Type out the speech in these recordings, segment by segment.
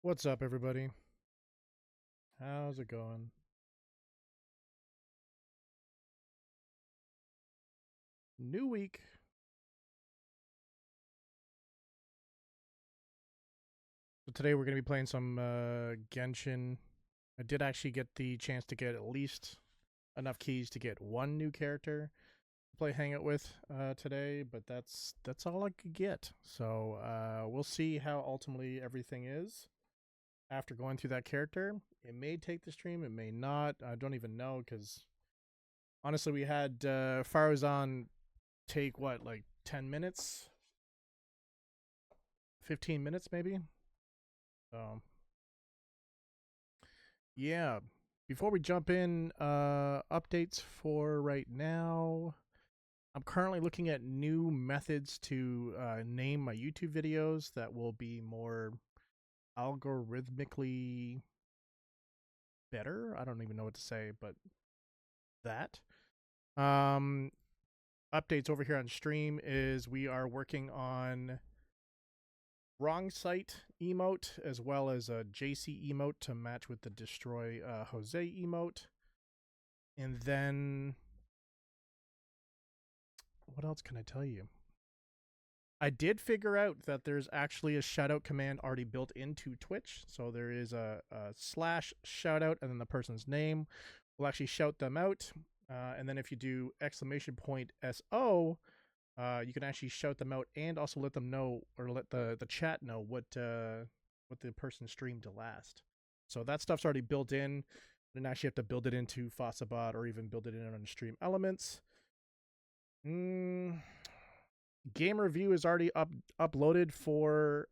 What's up, everybody? How's it going? New week. So today we're going to be playing some Genshin. I did actually get the chance to get at least enough keys to get one new character to play Hangout with today, but that's all I could get. So we'll see how ultimately everything is after going through that character. It may take the stream, it may not. I don't even know because honestly, we had Farazan take what, like 10 minutes, 15 minutes maybe. So yeah. Before we jump in, updates for right now. I'm currently looking at new methods to name my YouTube videos that will be more algorithmically better. I don't even know what to say, but that. Um, Updates over here on stream is we are working on wrong site emote as well as a JC emote to match with the destroy Jose emote. And then what else can I tell you? I did figure out that there's actually a shoutout command already built into Twitch. So there is a slash shoutout and then the person's name will actually shout them out. And then if you do exclamation point SO, you can actually shout them out and also let them know or let the chat know what the person streamed to last. So that stuff's already built in. You don't actually have to build it into Fossabot or even build it in on Stream Elements. Game review is already uploaded for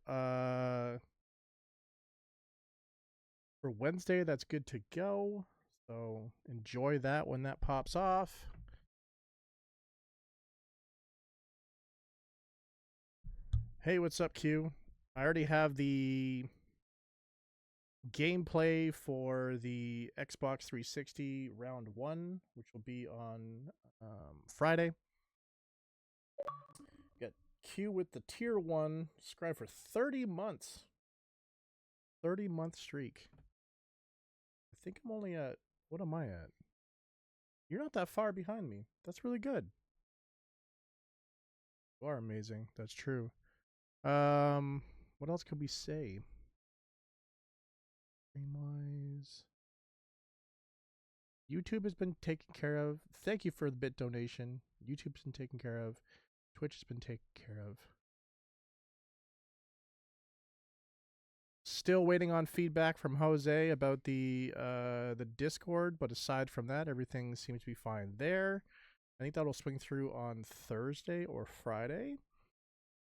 Wednesday. That's good to go. So enjoy that when that pops off. Hey, what's up, Q? I already have the gameplay for the Xbox 360 round 1, which will be on Friday. Got Q with the tier 1, subscribed for 30 months. 30-month streak. I think I'm only at, what am I at? You're not that far behind me. That's really good. You are amazing. That's true. What else could we say? Stream-wise, YouTube has been taken care of. Thank you for the bit donation. YouTube's been taken care of. Twitch has been taken care of. Still waiting on feedback from Jose about the Discord, but aside from that, everything seems to be fine there. I think that'll swing through on Thursday or Friday.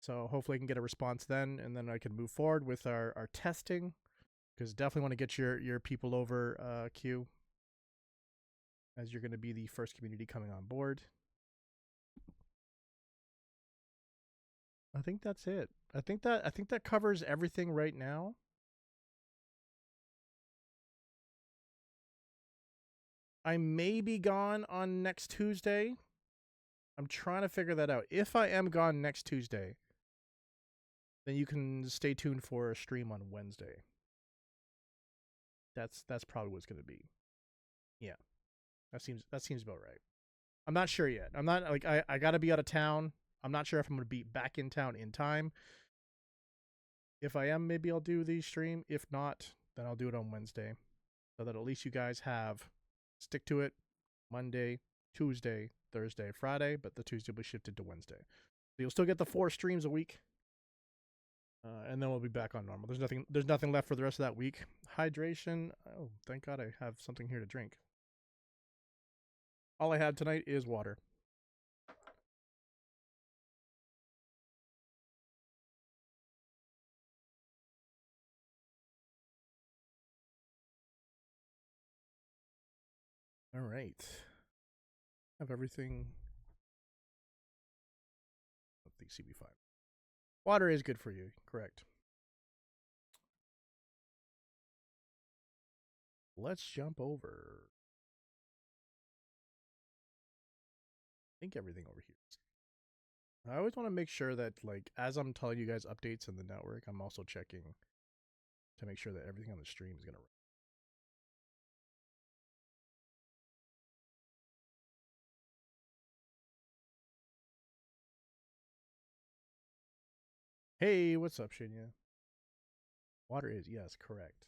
So hopefully I can get a response then, and then I can move forward with our testing. Because definitely want to get your people over, Q, as you're going to be the first community coming on board. I think that's it. I think that covers everything right now. I may be gone on next Tuesday. I'm trying to figure that out. If I am gone next Tuesday, then you can stay tuned for a stream on Wednesday. That's probably what it's going to be. Yeah. That seems about right. I'm not sure yet. I'm not like I got to be out of town. I'm not sure if I'm going to be back in town in time. If I am, maybe I'll do the stream. If not, then I'll do it on Wednesday. So that at least you guys have stick to it Monday, Tuesday, Thursday, Friday, but the Tuesday will be shifted to Wednesday. So you'll still get the 4 streams a week. And then we'll be back on normal. There's nothing left for the rest of that week. Hydration. Oh, thank God I have something here to drink. All I have tonight is water. All right. Have everything. I think CB5. Water is good for you, correct. Let's jump over. I think everything over here. I always want to make sure that, like, as I'm telling you guys updates in the network, I'm also checking to make sure that everything on the stream is going to run. Hey, what's up, Shinya? Water is, yes, correct.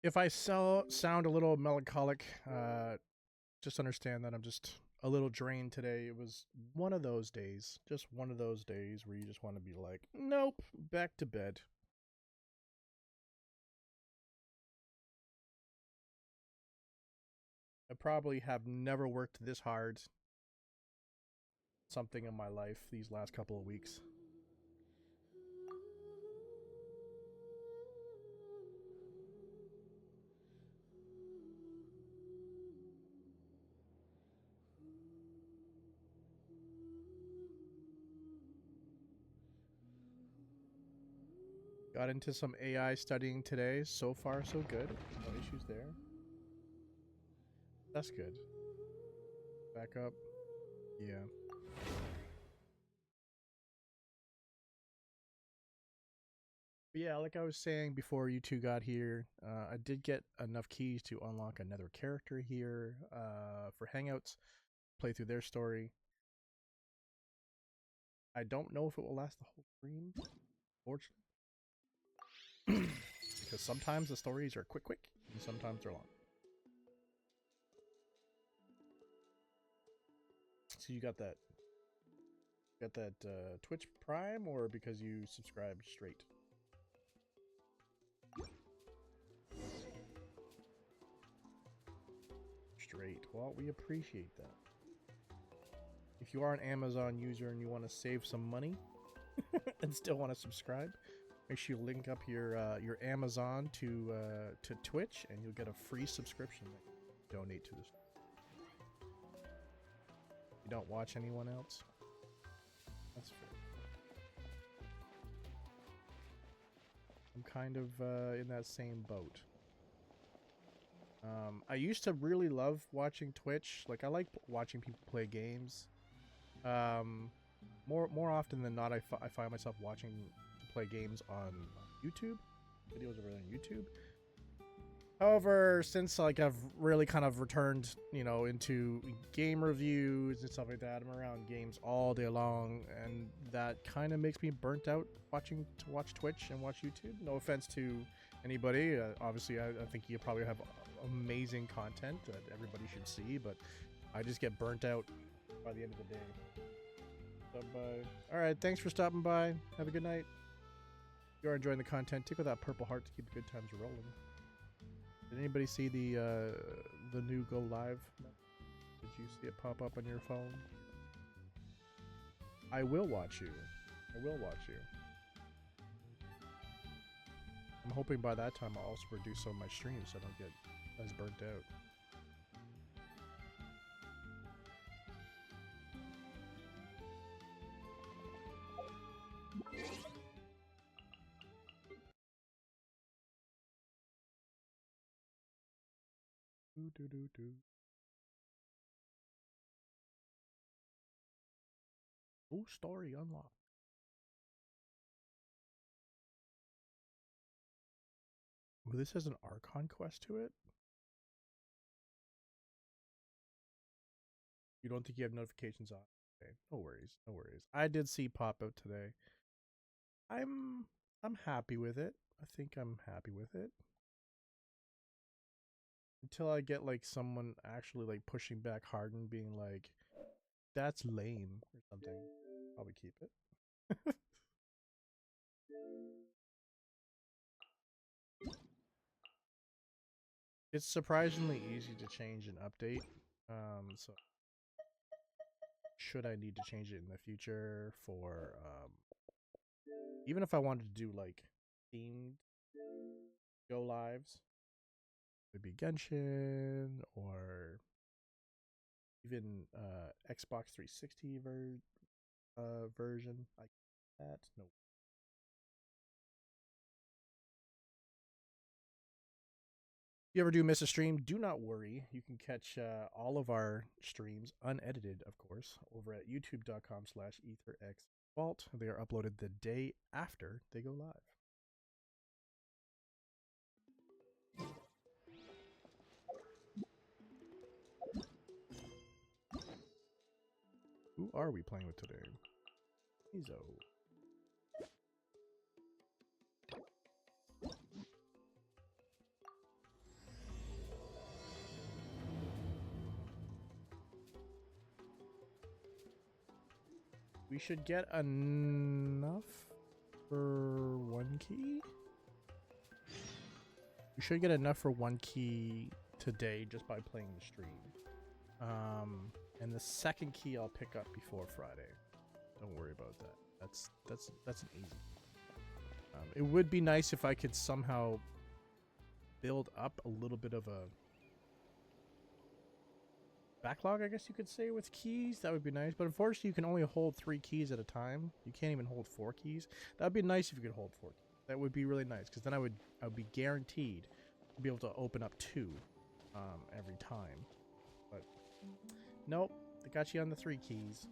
If I sound a little melancholic, just understand that I'm just a little drained today. It was one of those days, just one of those days where you just want to be like, nope, back to bed. I probably have never worked this hard something in my life these last couple of weeks. Got into some AI studying today. So far, so good. No issues there. That's good. Back up. Yeah. But yeah, like I was saying before you two got here, I did get enough keys to unlock another character here for Hangouts, play through their story. I don't know if it will last the whole stream, fortunately. Because sometimes the stories are quick, and sometimes they're long. So you got that Twitch Prime, or because you subscribed straight? Straight. Well, we appreciate that. If you are an Amazon user and you want to save some money and still want to subscribe, make sure you link up your Amazon to Twitch, and you'll get a free subscription that you donate to this. You don't watch anyone else? That's fair. I'm kind of in that same boat. I used to really love watching Twitch. Like, I like watching people play games. More often than not, I find myself watching to play games on YouTube. Videos over there on YouTube. However, since like I've really kind of returned, you know, into game reviews and stuff like that, I'm around games all day long, and that kind of makes me burnt out watch Twitch and watch YouTube. No offense to anybody. Obviously, I think you probably have amazing content that everybody should see, but I just get burnt out by the end of the day. All right, thanks for stopping by. Have a good night. If you are enjoying the content, tickle that purple heart to keep the good times rolling. Did anybody see the new go live? Did you see it pop up on your phone? I will watch you. I will watch you. I'm hoping by that time I'll also reduce some of my streams so I don't get as burnt out. Full story unlocked. Ooh, this has an Archon quest to it? You don't think you have notifications on? Okay, no worries, no worries. I did see pop out today. I'm happy with it. I think I'm happy with it. Until I get like someone actually like pushing back hard and being like, that's lame or something. Probably keep it. It's surprisingly easy to change an update. So should I need to change it in the future for even if I wanted to do like themed go lives, it'd be Genshin or even Xbox 360 version. I that no. If you ever do miss a stream, do not worry. You can catch all of our streams unedited, of course, over at youtube.com/ETHERxSOCIAL. default. They are uploaded the day after they go live. Who are we playing with today? HEIZOU. We should get enough for 1 key. We should get enough for 1 key today just by playing the stream. And the second key I'll pick up before Friday. Don't worry about that. That's an easy. It would be nice if I could somehow build up a little bit of a backlog, I guess you could say, with keys. That would be nice, but unfortunately you can only hold 3 keys at a time. You can't even hold 4 keys. That would be nice if you could hold 4 keys. That would be really nice, because then I would be guaranteed to be able to open up 2 every time. But nope, they got you on the 3 keys.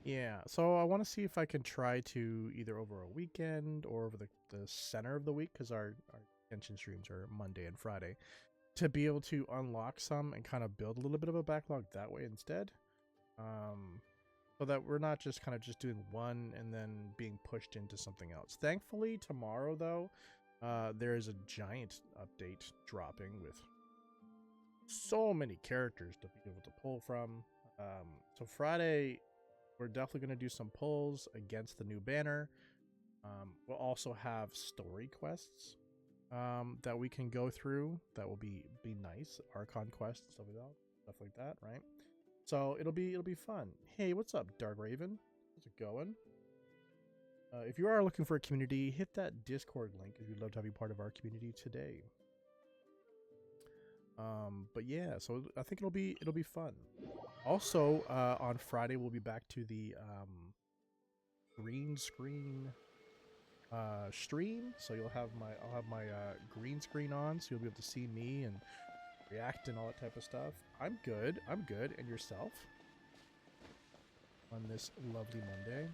Yeah, so I want to see if I can try to either over a weekend or over the center of the week, because our Genshin streams are Monday and Friday, to be able to unlock some and kind of build a little bit of a backlog that way instead. So that we're not just kind of just doing one and then being pushed into something else. Thankfully, tomorrow, though, there is a giant update dropping with so many characters to be able to pull from. So Friday, we're definitely going to do some pulls against the new banner. We'll also have story quests that we can go through. That will be nice. Archon quests, stuff like that, right? So it'll be fun. Hey, what's up, Dark Raven? How's it going? If you are looking for a community, hit that Discord link if you'd love to have you part of our community today. But yeah, so I think it'll be fun. Also, on Friday we'll be back to the green screen stream. So I'll have my green screen on, so you'll be able to see me and react and all that type of stuff. I'm good. And yourself? On this lovely Monday.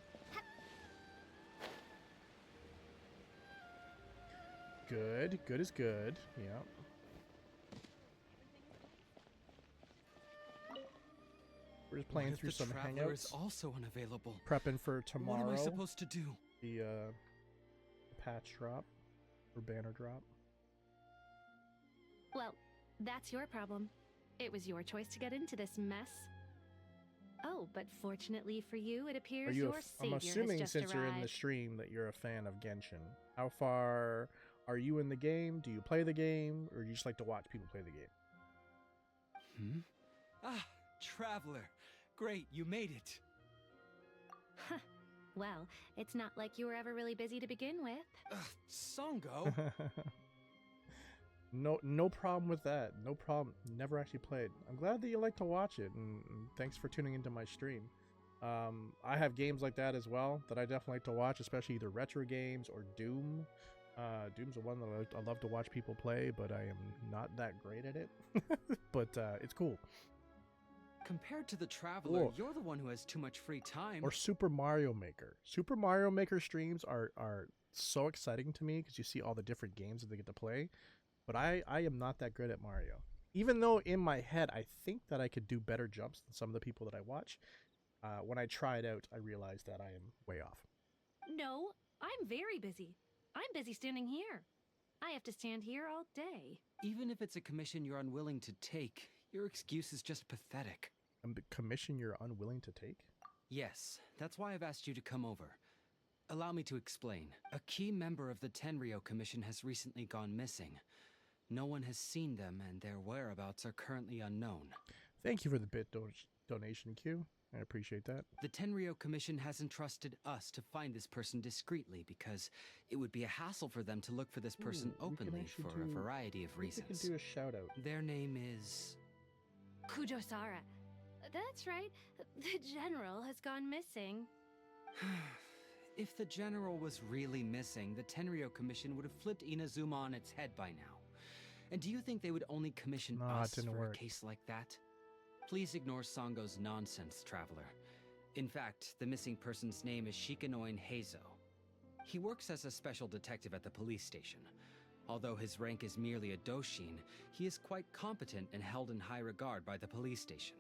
Good. Good is good. Yeah. We're just playing through some hangouts. Is also unavailable. Prepping for tomorrow. What am I supposed to do? The patch drop or banner drop. Well, that's your problem. It was your choice to get into this mess. Oh, but fortunately for you, it appears your savior I'm assuming has just since arrived. you're in the stream that you're a fan of Genshin. How far are you in the game? Do you play the game, or do you just like to watch people play the game? Ah, Traveler. Great, you made it. Well, it's not like you were ever really busy to begin with. Songo? No problem with that. No problem. Never actually played. I'm glad that you like to watch it, and thanks for tuning into my stream. I have games like that as well that I definitely like to watch, especially either retro games or Doom. Doom's the one that I love to watch people play, but I am not that great at it. But it's cool. Compared to the Traveler, you're the one who has too much free time. Or Super Mario Maker. Super Mario Maker streams are so exciting to me because you see all the different games that they get to play. But I am not that good at Mario. Even though in my head I think that I could do better jumps than some of the people that I watch, when I try it out, I realize that I am way off. No, I'm very busy. I'm busy standing here. I have to stand here all day. Even if it's a commission you're unwilling to take, your excuse is just pathetic. A commission you're unwilling to take? Yes, that's why I've asked you to come over. Allow me to explain. A key member of the Tenryou Commission has recently gone missing. No one has seen them, and their whereabouts are currently unknown. Thank you for the bit donation, Q. I appreciate that. The Tenryou Commission has entrusted us to find this person discreetly because it would be a hassle for them to look for this person openly for a variety of reasons. We can do a shout out. Their name is... Kujosara. That's right. The general has gone missing. If the general was really missing, the Tenryou Commission would have flipped Inazuma on its head by now. And do you think they would only commission us for a case like that? Please ignore Sango's nonsense, Traveler. In fact, the missing person's name is Shikanoin HEIZOU. He works as a special detective at the police station. Although his rank is merely a Doshin, he is quite competent and held in high regard by the police station.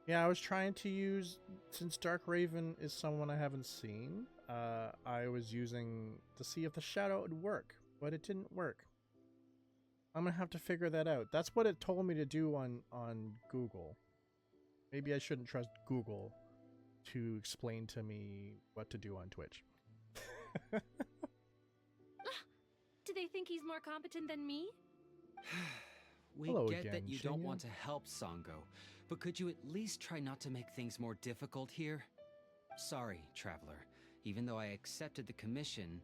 Yeah, I was trying to use, since Dark Raven is someone I haven't seen, I was using to see if the shadow would work, but it didn't work. I'm gonna have to figure that out. That's what it told me to do on Google. Maybe I shouldn't trust Google to explain to me what to do on Twitch. Do they think he's more competent than me? We Hello get again, that you don't Shinya. want to help Sango, but could you at least try not to make things more difficult here? Sorry, Traveler. Even though I accepted the commission,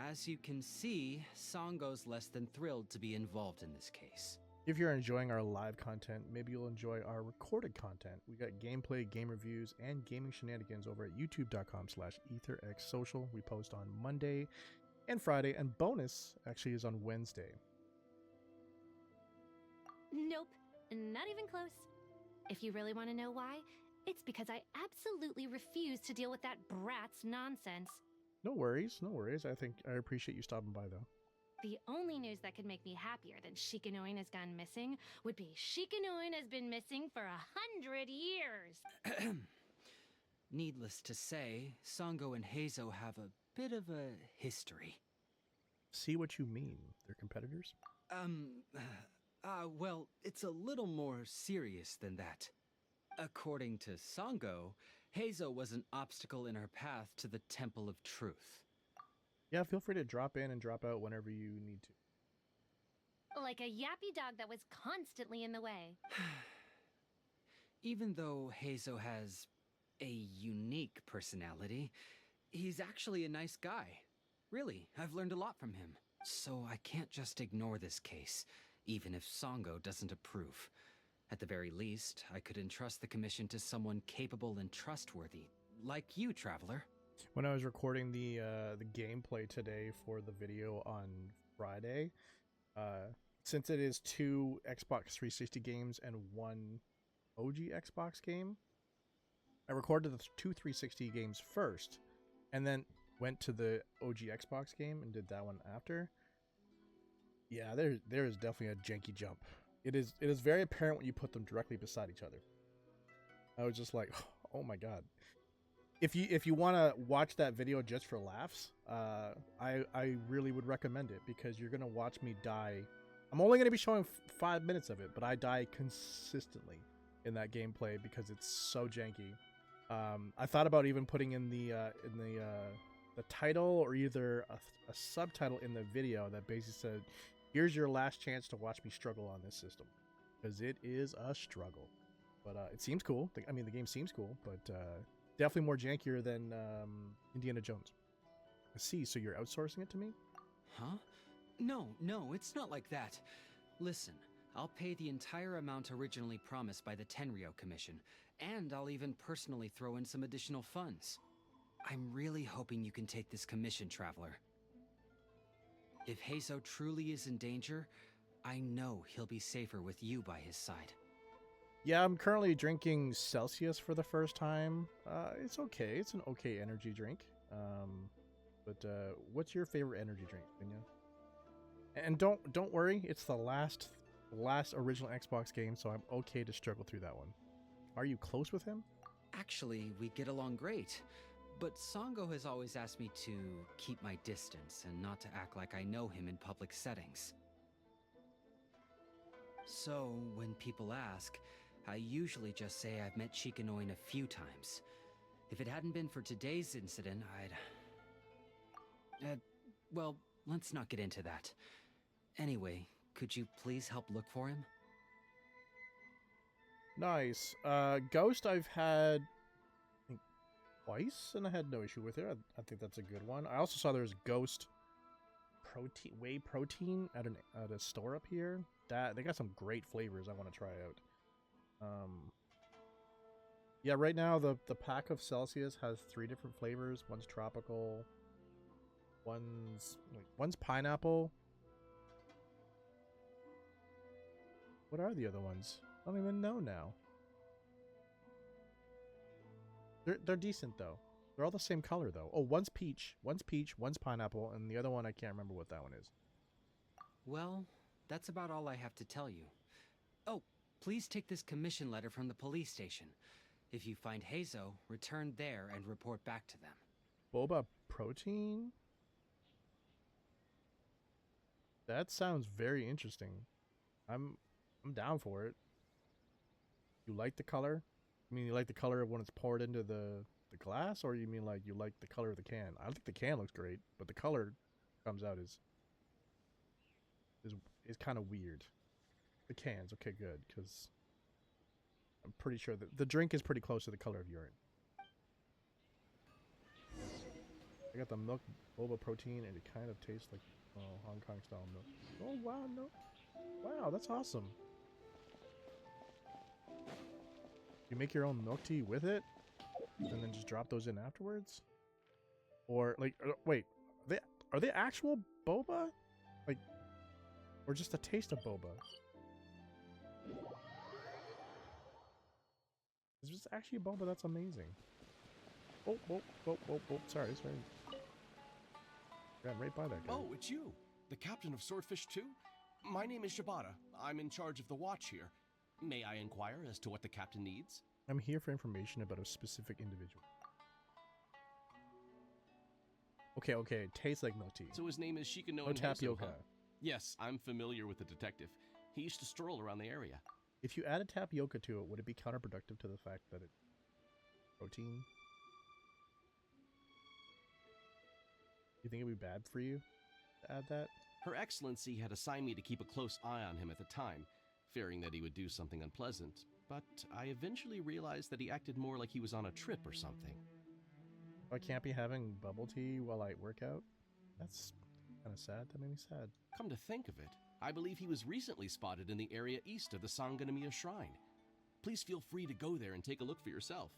as you can see, Sango's less than thrilled to be involved in this case. If you're enjoying our live content, maybe you'll enjoy our recorded content. We got gameplay, game reviews, and gaming shenanigans over at youtube.com/ETHERxSOCIAL. We post on Monday and Friday, and bonus actually is on Wednesday. Nope, not even close. If you really want to know why, it's because I absolutely refuse to deal with that brat's nonsense. No worries, no worries. I appreciate you stopping by, though. The only news that could make me happier than Shikanoin has gone missing would be Shikanoin has been missing for 100 years. Needless to say, Sango and HEIZOU have a bit of a history. See what you mean. They're competitors? Well, it's a little more serious than that. According to Sango, HEIZOU was an obstacle in her path to the Temple of Truth. Yeah, feel free to drop in and drop out whenever you need to. Like a yappy dog that was constantly in the way. Even though HEIZOU has a unique personality, he's actually a nice guy. Really, I've learned a lot from him. So I can't just ignore this case, even if Sango doesn't approve. At the very least, I could entrust the commission to someone capable and trustworthy, like you, Traveler. When I was recording the gameplay today for the video on Friday, since it is 2 Xbox 360 games and 1 OG Xbox game, I recorded the 2 360 games first, and then went to the OG Xbox game and did that one after. Yeah, there is definitely a janky jump. It is very apparent when you put them directly beside each other. I was just like, oh my god. If you want to watch that video just for laughs, I really would recommend it, because you're gonna watch me die. I'm only gonna be showing 5 minutes of it, but I die consistently in that gameplay because it's so janky. I thought about even putting in the title, or either a subtitle in the video that basically said, "Here's your last chance to watch me struggle on this system," because it is a struggle. But it seems cool. I mean, the game seems cool, but definitely more jankier than Indiana Jones. I see. So you're outsourcing it to me? Huh? No, it's not like that. Listen, I'll pay the entire amount originally promised by the Tenryou Commission, and I'll even personally throw in some additional funds. I'm really hoping you can take this commission, Traveler. If HEIZOU truly is in danger, I know he'll be safer with you by his side. Yeah, I'm currently drinking Celsius for the first time. It's okay. It's an okay energy drink. But what's your favorite energy drink, Vinya? And don't worry, it's the last original Xbox game, so I'm okay to struggle through that one. Are you close with him? Actually, we get along great. But Sango has always asked me to keep my distance and not to act like I know him in public settings. So, when people ask, I usually just say I've met Shikanoin a few times. If it hadn't been for today's incident, well, let's not get into that. Anyway, could you please help look for him? Nice. Ghost I've had, I think, twice, and I had no issue with it. I think that's a good one. I also saw there's Ghost whey protein at a store up here. They got some great flavors I want to try out. Yeah, right now the pack of Celsius has 3 different flavors. One's tropical, one's pineapple. What are the other ones? I don't even know now. They're decent though. They're all the same color though. Oh, one's peach, one's pineapple, and the other one I can't remember what that one is. Well, that's about all I have to tell you. Oh, please take this commission letter from the police station. If you find HEIZOU, return there and report back to them. Boba protein? That sounds very interesting. I'm down for it. You like the color? I mean, you like the color of when it's poured into the glass, or you mean like you like the color of the can? I think the can looks great, but the color comes out is kind of weird. The cans, okay, good, because I'm pretty sure that the drink is pretty close to the color of urine. I got the milk boba protein, and it kind of tastes like Hong Kong style milk. Oh wow, no, wow, that's awesome. You make your own milk tea with it, and then just drop those in afterwards, or like, wait, are they actual boba, like, or just a taste of boba? Is this actually boba? That's amazing. Oh, sorry. Ran right by that guy. Oh, it's you, the captain of Swordfish 2? My name is Shibata. I'm in charge of the watch here. May I inquire as to what the captain needs? I'm here for information about a specific individual. Okay, it tastes like milk tea. So his name is Shikano No tapioca. Huh? Yes, I'm familiar with the detective. He used to stroll around the area. If you added tapioca to it, would it be counterproductive to the fact that it's protein? You think it would be bad for you to add that? Her Excellency had assigned me to keep a close eye on him at the time, fearing that he would do something unpleasant, but I eventually realized that he acted more like he was on a trip or something. I can't be having bubble tea while I work out? That's kind of sad. That made me sad. Come to think of it, I believe he was recently spotted in the area east of the Sanganamiya Shrine. Please feel free to go there and take a look for yourself.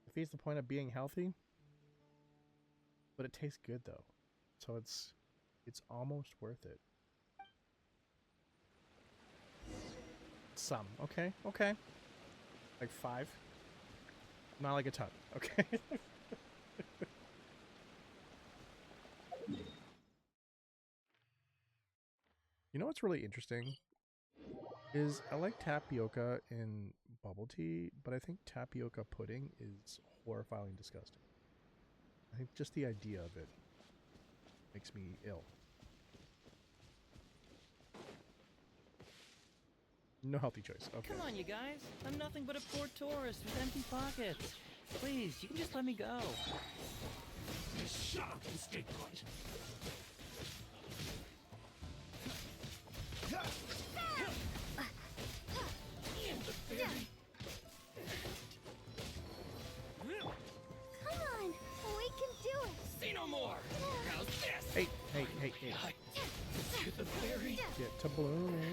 Defeats the point of being healthy, but it tastes good though, so it's almost worth it. Some, okay, like 5, not like a ton, okay. You know what's really interesting is I like tapioca in bubble tea, but I think tapioca pudding is horrifyingly disgusting. I think just the idea of it makes me ill. No healthy choice. Okay. Come on, you guys. I'm nothing but a poor tourist with empty pockets. Please, you can just let me go. Shut up and stay quiet. Come on, we can do it. Say no more. How's this? Hey. To the berry. Get to blooming.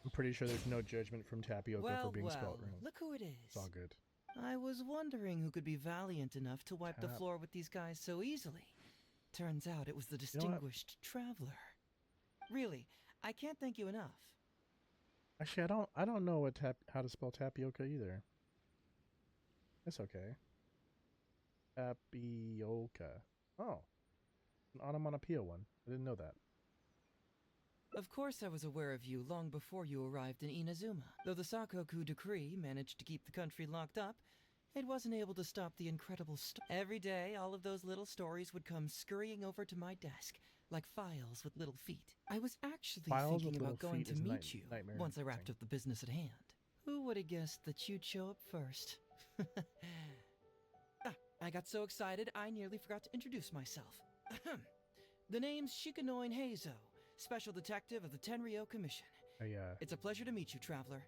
I'm pretty sure there's no judgment from tapioca for being spelled wrong. Look who it is. It's all good. I was wondering who could be valiant enough to wipe the Tap. floor with these guys so easily. Turns out it was the know what? distinguished traveler. Really, I can't thank you enough. Actually, I don't know how to spell tapioca either. That's okay. Tapioca. Oh, an onomatopoeia one. I didn't know that. Of course I was aware of you long before you arrived in Inazuma. Though the Sakoku decree managed to keep the country locked up, it wasn't able to stop the incredible Every day, all of those little stories would come scurrying over to my desk, like files with little feet. I was actually Files with thinking about little going feet to is meet you nightmare once I wrapped thing. up the business at hand. Who would have guessed that you'd show up first? I got so excited I nearly forgot to introduce myself. The name's Shikano HEIZOU, Special Detective of the Tenryou Commission. It's a pleasure to meet you, traveler.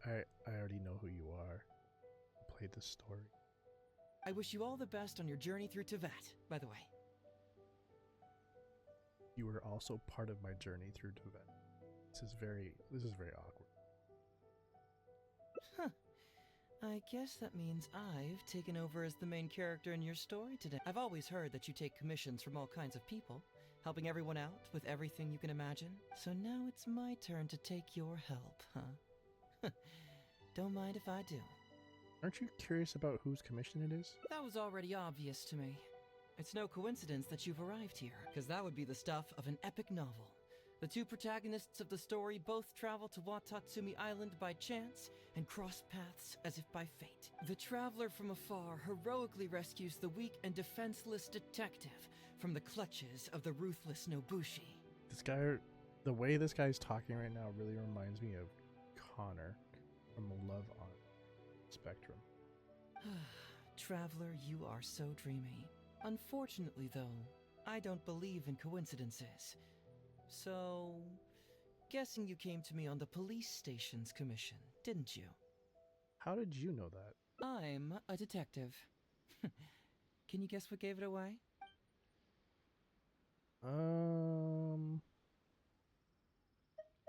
I already know who you are. I played this story. I wish you all the best on your journey through Teyvat, by the way. You were also part of my journey through Teyvat. This is very awkward. I guess that means I've taken over as the main character in your story today. I've always heard that you take commissions from all kinds of people, helping everyone out with everything you can imagine. So now it's my turn to take your help, huh? Don't mind if I do. Aren't you curious about whose commission it is? That was already obvious to me. It's no coincidence that you've arrived here, because that would be the stuff of an epic novel. The two protagonists of the story both travel to Watatsumi Island by chance and cross paths as if by fate. The traveler from afar heroically rescues the weak and defenseless detective from the clutches of the ruthless Nobushi. This guy, the way this guy's talking right now really reminds me of Connor from Love on Spectrum. Traveler, you are so dreamy. Unfortunately, though, I don't believe in coincidences. So, guessing you came to me on the police station's commission, didn't you? How did you know that? I'm a detective. Can you guess what gave it away?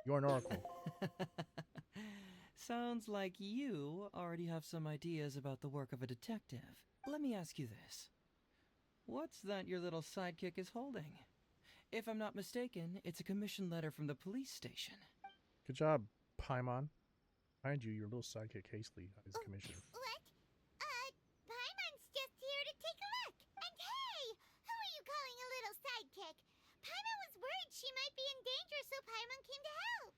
You're an oracle. Sounds like you already have some ideas about the work of a detective. Let me ask you this. What's that your little sidekick is holding? If I'm not mistaken, it's a commission letter from the police station. Good job, Paimon. Behind you, your little sidekick Hastily has commission. What? Paimon's just here to take a look. And hey, who are you calling a little sidekick? Paimon was worried she might be in danger, so Paimon came to help.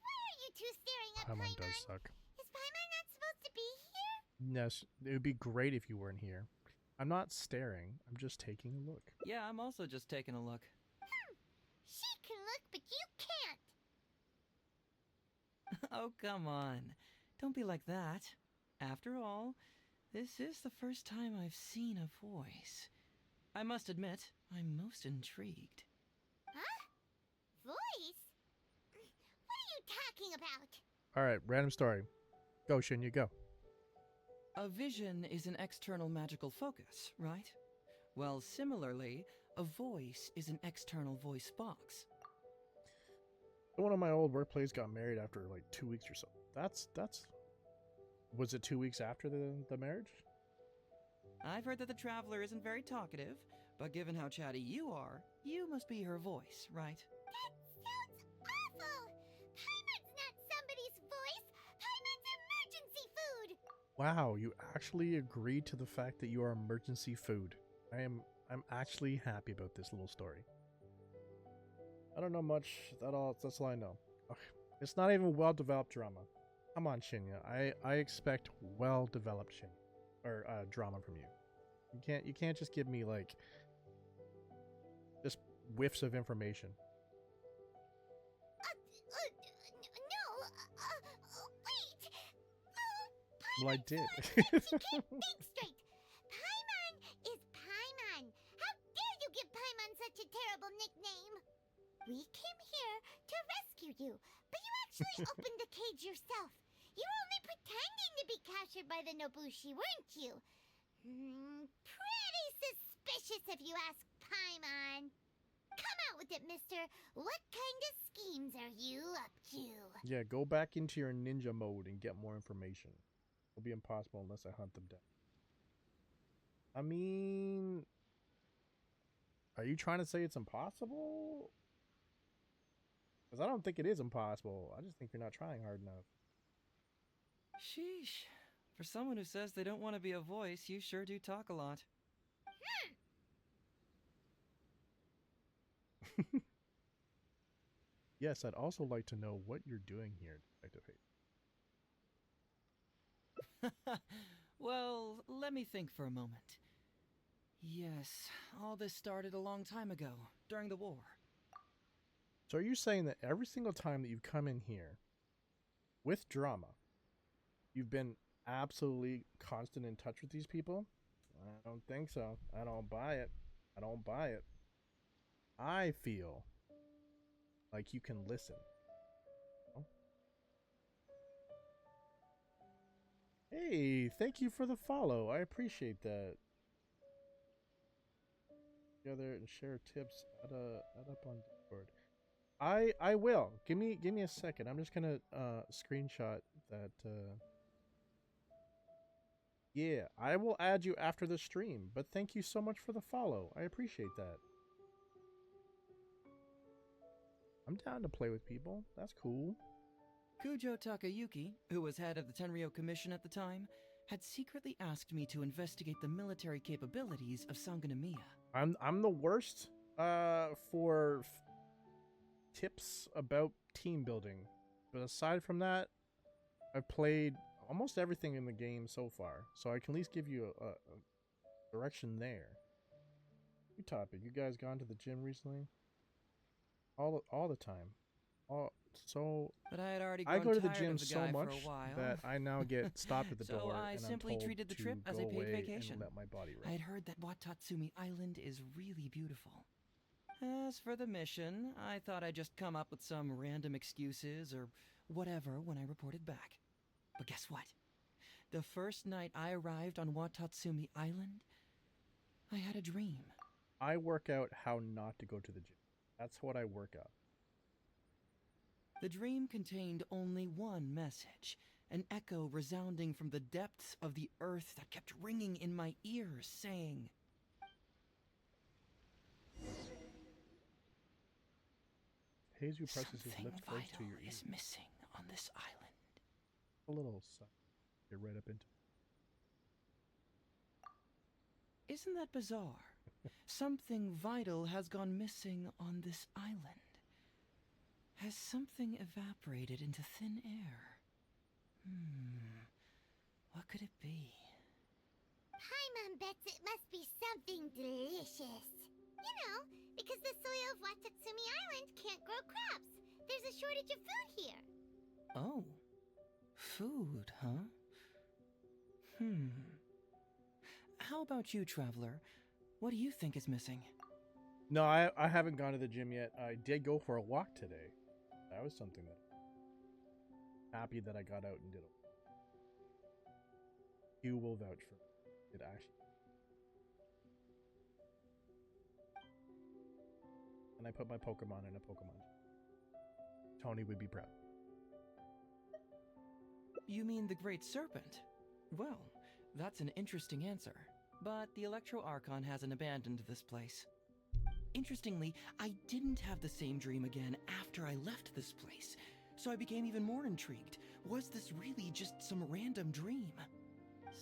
Why are you two staring at Paimon Paimon? does suck. Is Paimon not supposed to be here? Yes, it would be great if you weren't here. I'm not staring. I'm just taking a look. Yeah, I'm also just taking a look. She can look, but you can't. Oh, come on. Don't be like that. After all, this is the first time I've seen a voice. I must admit, I'm most intrigued. Huh? Voice? What are you talking about? All right, random story. Go, Shinya, go. A vision is an external magical focus, right? Well, similarly, a voice is an external voice box. One of my old workplace got married after like 2 weeks or so. That's. Was it 2 weeks after the marriage? I've heard that the traveler isn't very talkative, but given how chatty you are, you must be her voice, right? That sounds awful! Paimon's not somebody's voice! Paimon's emergency food! Wow, you actually agreed to the fact that you are emergency food. I'm actually happy about this little story. I don't know much. That's all I know. Ugh, it's not even well-developed drama. Come on, Shinya. I expect well-developed drama from you. You can't just give me like just whiffs of information. Wait! Well, I did. She can't think straight! Paimon is Paimon! How dare you give Paimon such a terrible nickname? We came here to rescue you, but you actually opened the cage yourself. You were only pretending to be captured by the Nobushi, weren't you? Pretty suspicious if you ask Paimon. Come out with it, mister. What kind of schemes are you up to? Yeah, go back into your ninja mode and get more information. It'll be impossible unless I hunt them down. I mean, are you trying to say it's impossible? Because I don't think it is impossible. I just think you're not trying hard enough. Sheesh. For someone who says they don't want to be a voice, you sure do talk a lot. Yes, I'd also like to know what you're doing here, Detective Hayes. Well, let me think for a moment. Yes, all this started a long time ago, during the war. So are you saying that every single time that you've come in here with drama, you've been absolutely constant in touch with these people? I don't think so. I don't buy it. I don't buy it. I feel like you can listen. Oh. Hey, thank you for the follow. I appreciate that. Together and share tips. Add up on Discord. I will. Give me a second. I'm just gonna screenshot that Yeah, I will add you after the stream, but thank you so much for the follow. I appreciate that. I'm down to play with people. That's cool. Kujo Takayuki, who was head of the Tenryo Commission at the time, had secretly asked me to investigate the military capabilities of Sangonomiya. I'm the worst for tips about team building. But aside from that, I've played almost everything in the game so far, so I can at least give you a direction there. New topic. You guys gone to the gym recently? All the time. But I had already I grown go to the tired gym of the so guy much for a while. that I now get stopped at the So door I and simply I'm told treated the to trip as go a paid away vacation. and let my body I rest. had heard that Watatsumi Island is really beautiful. As for the mission, I thought I'd just come up with some random excuses or whatever when I reported back. But guess what? The first night I arrived on Watatsumi Island, I had a dream. I work out how not to go to the gym. That's what I work out. The dream contained only one message, an echo resounding from the depths of the earth that kept ringing in my ears, saying, HEIZOU presses his "Something lips close to vital your ear. is missing on this island." A little suck. Get right up into. Isn't that bizarre? Something vital has gone missing on this island. Has something evaporated into thin air? What could it be? Paimon bets it must be something delicious. You know, because the soil of Watatsumi Island can't grow crops. There's a shortage of food here. Oh. Food, huh? How about you, Traveler? What do you think is missing? No, I haven't gone to the gym yet. I did go for a walk today. That was something that happy that I got out and did it. You will vouch for it, actually. And I put my Pokemon in a Pokemon. Tony would be proud. You mean the Great Serpent? Well, that's an interesting answer. But the Electro Archon hasn't abandoned this place. Interestingly, I didn't have the same dream again after I left this place, so I became even more intrigued. Was this really just some random dream?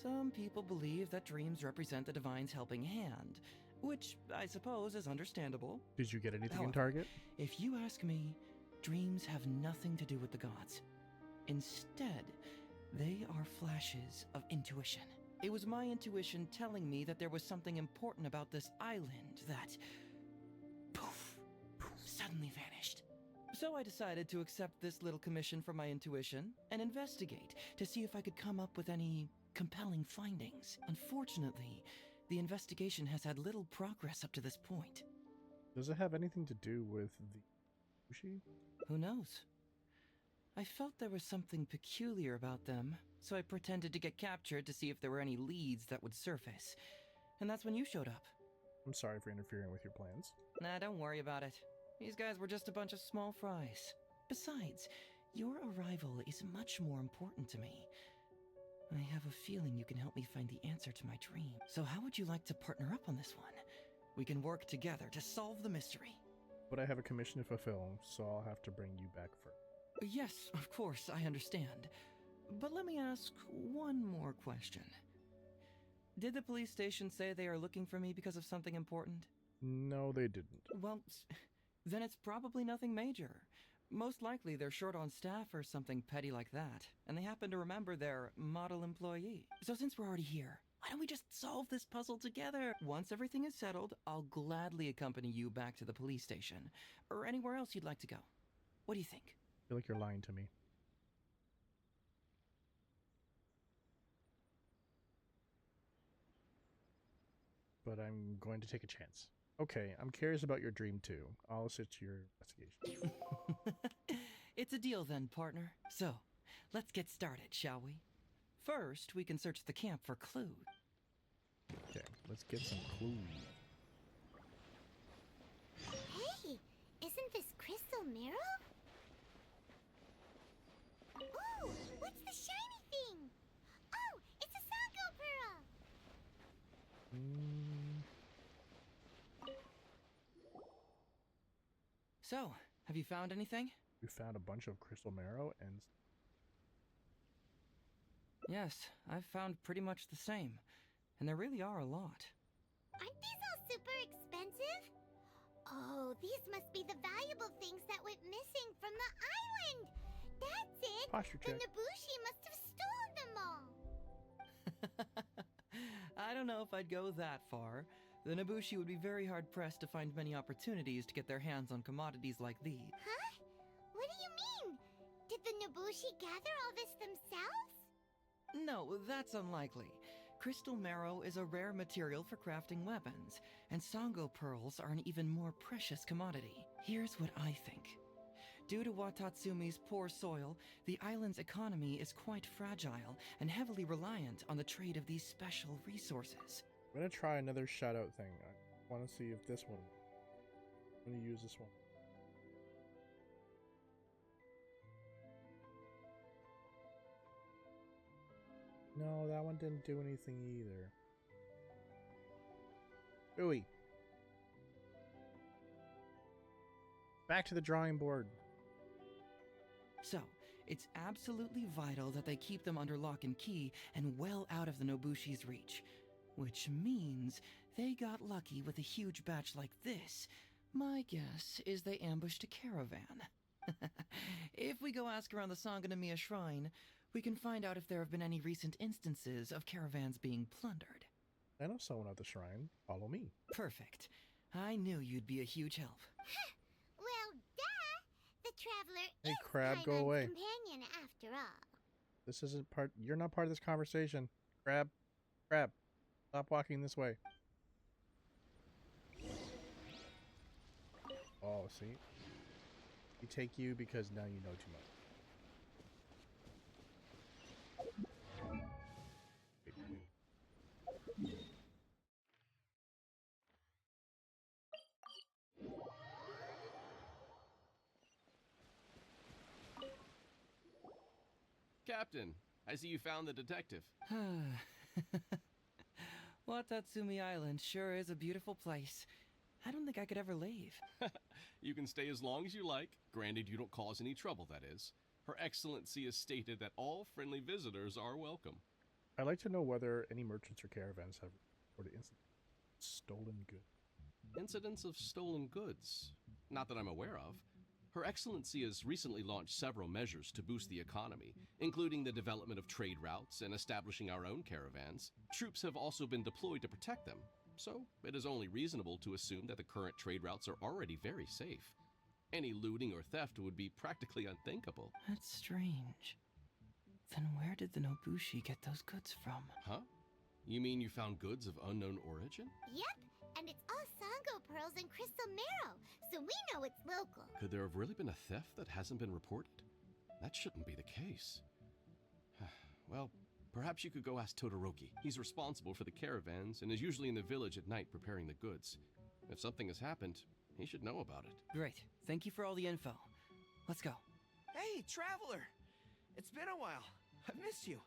Some people believe that dreams represent the Divine's helping hand, which I suppose is understandable. Did you get anything in However, Target? If you ask me, dreams have nothing to do with the gods. Instead, they are flashes of intuition. It was my intuition telling me that there was something important about this island that, poof, suddenly vanished. So I decided to accept this little commission from my intuition and investigate to see if I could come up with any compelling findings. Unfortunately, the investigation has had little progress up to this point. Does it have anything to do with the sushi? Who knows? I felt there was something peculiar about them, so I pretended to get captured to see if there were any leads that would surface. And that's when you showed up. I'm sorry for interfering with your plans. Nah, don't worry about it. These guys were just a bunch of small fries. Besides, your arrival is much more important to me. I have a feeling you can help me find the answer to my dream. So how would you like to partner up on this one? We can work together to solve the mystery. But I have a commission to fulfill, so I'll have to bring you back first. Yes, of course, I understand. But let me ask one more question. Did the police station say they are looking for me because of something important? No, they didn't. Well, then it's probably nothing major. Most likely they're short on staff or something petty like that, and they happen to remember their model employee. So since we're already here, why don't we just solve this puzzle together? Once everything is settled, I'll gladly accompany you back to the police station, or anywhere else you'd like to go. What do you think? I feel like you're lying to me. But I'm going to take a chance. Okay, I'm curious about your dream too. I'll assist your investigation. It's a deal then, partner. So, let's get started, shall we? First, we can search the camp for clues. Okay, let's get some clues. Hey, isn't this crystal mirror? Ooh, what's the shiny thing? Oh, it's a Sango Pearl! So, have you found anything? We found a bunch of crystal marrow and Yes, I've found pretty much the same. And there really are a lot. Aren't these all super expensive? Oh, these must be the valuable things that went missing from the island. That's it. posture The check. Nobushi must have stolen them all. I don't know if I'd go that far. The Nobushi would be very hard-pressed to find many opportunities to get their hands on commodities like these. Huh? What do you mean? Did the Nobushi gather all this themselves? No, that's unlikely. Crystal marrow is a rare material for crafting weapons, and Sango pearls are an even more precious commodity. Here's what I think. Due to Watatsumi's poor soil, the island's economy is quite fragile and heavily reliant on the trade of these special resources. I'm gonna try another shout out thing. I want to see if this one. I'm gonna use this one. No, that one didn't do anything either. Ooey. Back to the drawing board. So, it's absolutely vital that they keep them under lock and key and well out of the Nobushi's reach. Which means they got lucky with a huge batch like this. My guess is they ambushed a caravan. If we go ask around the Sangonomiya Shrine, we can find out if there have been any recent instances of caravans being plundered. I know someone at the shrine. Follow me. Perfect. I knew you'd be a huge help. Well, duh. The traveler Hey, is Crab, go Paimon's away. companion after all. This isn't part. You're not part of this conversation. Crab. Stop walking this way. Oh, see? We take you because now you know too much. Captain, I see you found the detective. Watatsumi Island sure is a beautiful place. I don't think I could ever leave. You can stay as long as you like, granted you don't cause any trouble, that is. Her Excellency has stated that all friendly visitors are welcome. I'd like to know whether any merchants or caravans have reported stolen goods. Incidents of stolen goods? Not that I'm aware of. Her Excellency has recently launched several measures to boost the economy, including the development of trade routes and establishing our own caravans. Troops have also been deployed to protect them, so it is only reasonable to assume that the current trade routes are already very safe. Any looting or theft would be practically unthinkable. That's strange. Then where did the Nobushi get those goods from? Huh? You mean you found goods of unknown origin? Yep, and it's all Sango pearls and crystal marrow, so we know it's local. Could there have really been a theft that hasn't been reported? That shouldn't be the case. Well, perhaps you could go ask Todoroki. He's responsible for the caravans and is usually in the village at night preparing the goods. If something has happened, he should know about it. Great. Thank you for all the info. Let's go. Hey, traveler! It's been a while. I've missed you.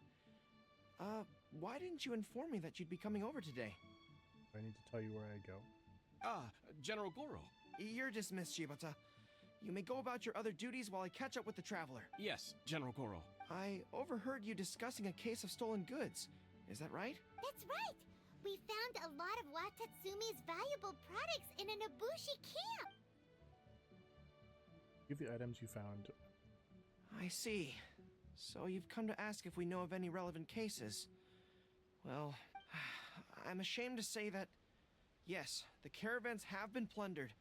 Why didn't you inform me that you'd be coming over today? Do I need to tell you where I go? General Goro. You're dismissed, Shibata. You may go about your other duties while I catch up with the traveler. Yes, General Goro. I overheard you discussing a case of stolen goods. Is that right? That's right. We found a lot of Watatsumi's valuable products in a Nobushi camp. Give the items you found. I see. So you've come to ask if we know of any relevant cases. Well, I'm ashamed to say that, yes, the caravans have been plundered.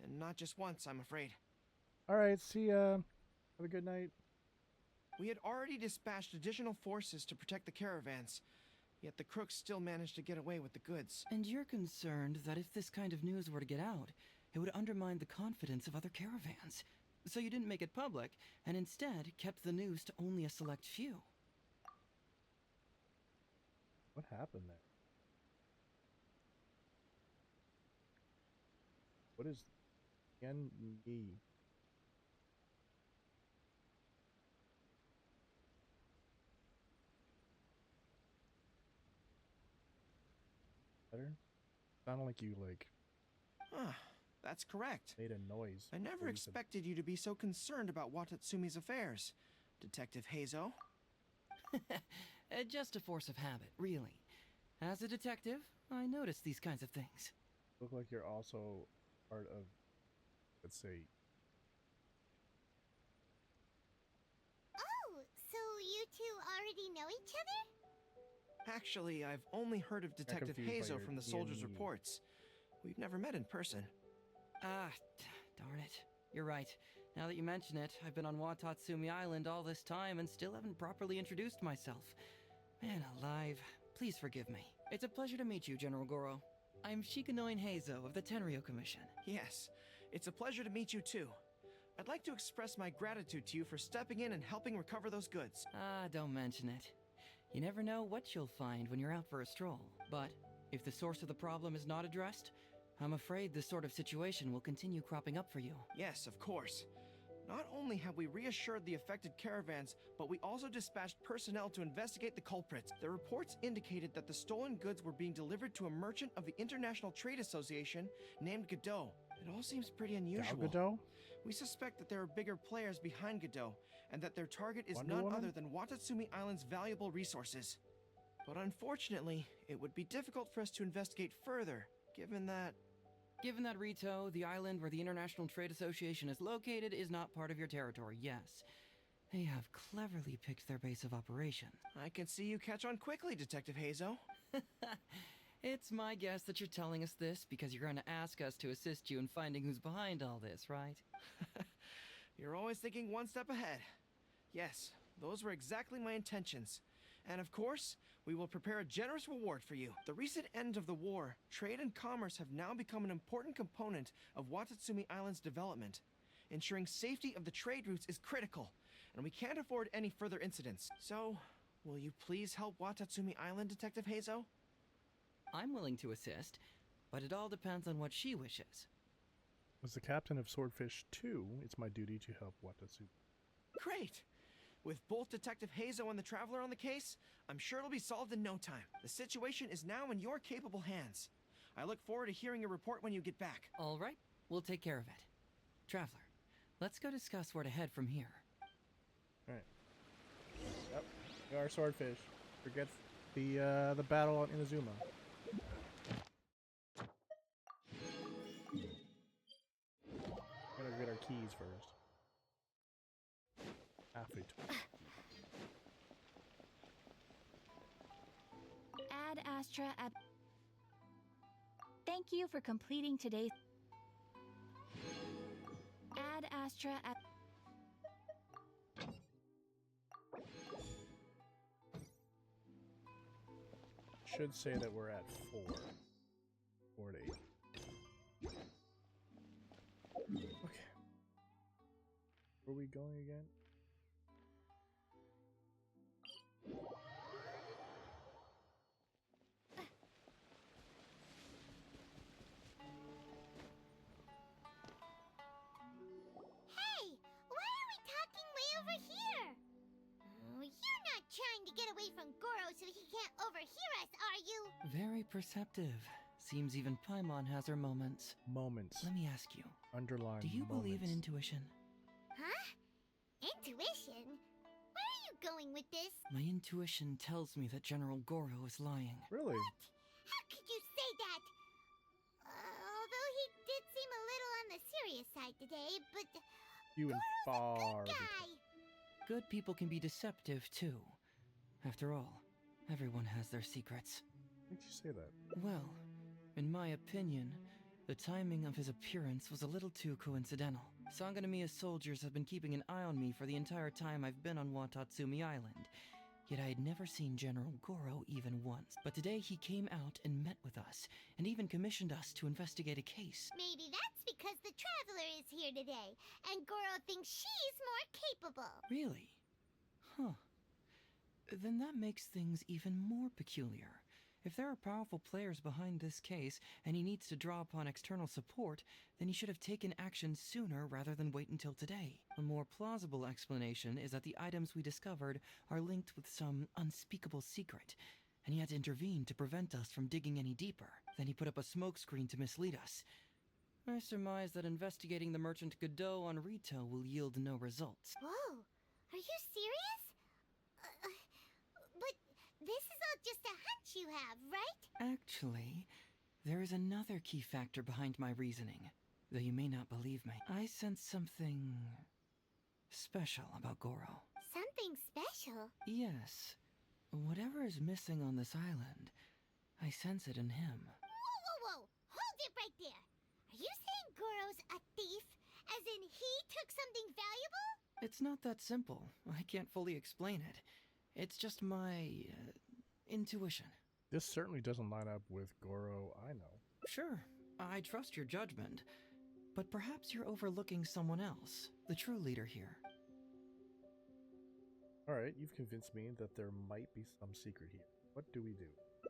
And not just once, I'm afraid. Alright, see ya. Have a good night. We had already dispatched additional forces to protect the caravans, yet the crooks still managed to get away with the goods. And you're concerned that if this kind of news were to get out, it would undermine the confidence of other caravans. So you didn't make it public, and instead kept the news to only a select few. What happened there? What is Yen Yi? Better? Sounded like you like. Huh. That's correct. Made a noise. I never expected you to be so concerned about Watatsumi's affairs, Detective HEIZOU. Just a force of habit, really. As a detective, I notice these kinds of things. Look like you're also part of, let's say. Oh, so you two already know each other? Actually, I've only heard of Detective confused by HEIZOU your from the soldiers' DME. reports. We've never met in person. Ah, darn it. You're right. Now that you mention it, I've been on Watatsumi Island all this time and still haven't properly introduced myself. Man alive, please forgive me. It's a pleasure to meet you, General Goro. I'm Shikanoin HEIZOU of the Tenryou Commission. Yes, it's a pleasure to meet you too. I'd like to express my gratitude to you for stepping in and helping recover those goods. Ah, don't mention it. You never know what you'll find when you're out for a stroll. But if the source of the problem is not addressed, I'm afraid this sort of situation will continue cropping up for you. Yes, of course. Not only have we reassured the affected caravans, but we also dispatched personnel to investigate the culprits. The reports indicated that the stolen goods were being delivered to a merchant of the International Trade Association named Godot. It all seems pretty unusual. Godot? We suspect that there are bigger players behind Godot, and that their target is Wonder none Woman? other than Watatsumi Island's valuable resources. But unfortunately, it would be difficult for us to investigate further, given that... Given that Rito, the island where the International Trade Association is located, is not part of your territory, yes. They have cleverly picked their base of operations. I can see you catch on quickly, Detective HEIZOU. It's my guess that you're telling us this because you're going to ask us to assist you in finding who's behind all this, right? You're always thinking one step ahead. Yes, those were exactly my intentions. And of course, we will prepare a generous reward for you. The recent end of the war, trade and commerce have now become an important component of Watatsumi Island's development. Ensuring safety of the trade routes is critical, and we can't afford any further incidents. So, will you please help Watatsumi Island, Detective HEIZOU? I'm willing to assist, but it all depends on what she wishes. As the captain of Swordfish 2, it's my duty to help Watatsumi. Great! With both Detective HEIZOU and the Traveler on the case, I'm sure it'll be solved in no time. The situation is now in your capable hands. I look forward to hearing your report when you get back. All right, we'll take care of it. Traveler, let's go discuss where to head from here. Alright. Yep. We are Swordfish. Forget the battle on Inazuma. Gotta get our keys first. Athlete. Ad Astra ab. Thank you for completing today's Ad Astra ab. Should say that we're at 4. 4 to 8. Okay. Where are we going again? Hey, why are we talking way over here? Oh, you're not trying to get away from Goro so he can't overhear us, are you? Very perceptive. Seems even Paimon has her moments. Moments. Let me ask you, Underline do you believe in moments. intuition? Huh? Intuition? Where are you going with this? My intuition tells me that General Goro is lying. Really? How could you say that? Although he did seem a little on the serious side today, but You and Goro's a far. good guy. Good people can be deceptive, too. After all, everyone has their secrets. Why did you say that? Well, in my opinion, the timing of his appearance was a little too coincidental. Sangonomiya's soldiers have been keeping an eye on me for the entire time I've been on Watatsumi Island, yet I had never seen General Goro even once. But today he came out and met with us, and even commissioned us to investigate a case. Maybe that's because the Traveler is here today, and Goro thinks she's more capable. Really? Huh. Then that makes things even more peculiar. If there are powerful players behind this case, and he needs to draw upon external support, then he should have taken action sooner rather than wait until today. A more plausible explanation is that the items we discovered are linked with some unspeakable secret, and he had to intervene to prevent us from digging any deeper. Then he put up a smokescreen to mislead us. I surmise that investigating the merchant Godot on Rito will yield no results. Whoa, are you serious? But this is all just a hunch you have, right? Actually, there is another key factor behind my reasoning, though you may not believe me. I sense something special about Goro. Something special? Yes. Whatever is missing on this island, I sense it in him. Whoa! Hold it right there! Are you saying Goro's a thief? As in he took something valuable? It's not that simple. I can't fully explain it. It's just my intuition. This certainly doesn't line up with Goro I know. Sure, I trust your judgment, but perhaps you're overlooking someone else, the true leader here. Alright, you've convinced me that there might be some secret here. What do we do?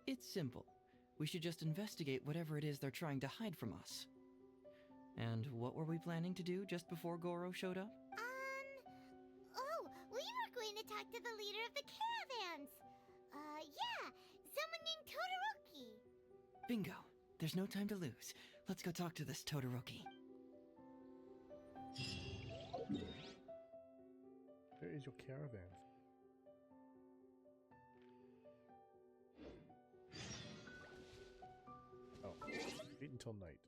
It's simple. We should just investigate whatever it is they're trying to hide from us. And what were we planning to do just before Goro showed up? Oh, we were going to talk to the leader of the caravans. Yeah, someone named Todoroki. Bingo. There's no time to lose. Let's go talk to this Todoroki. Where is your caravan? Oh, wait until night.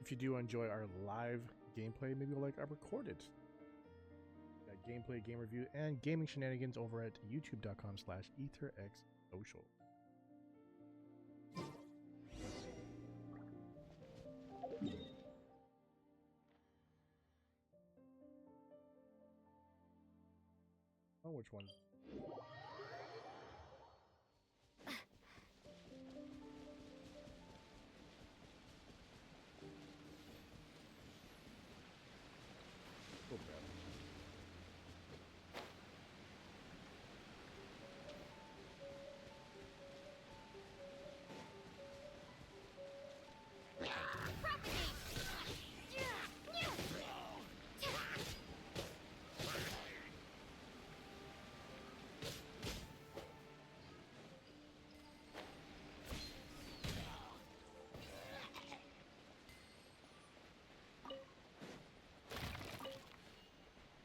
If you do enjoy our live gameplay, maybe you'll like our recorded gameplay, game review, and gaming shenanigans over at youtube.com/ETHERxSOCIal. Oh, which one? Oh, bad.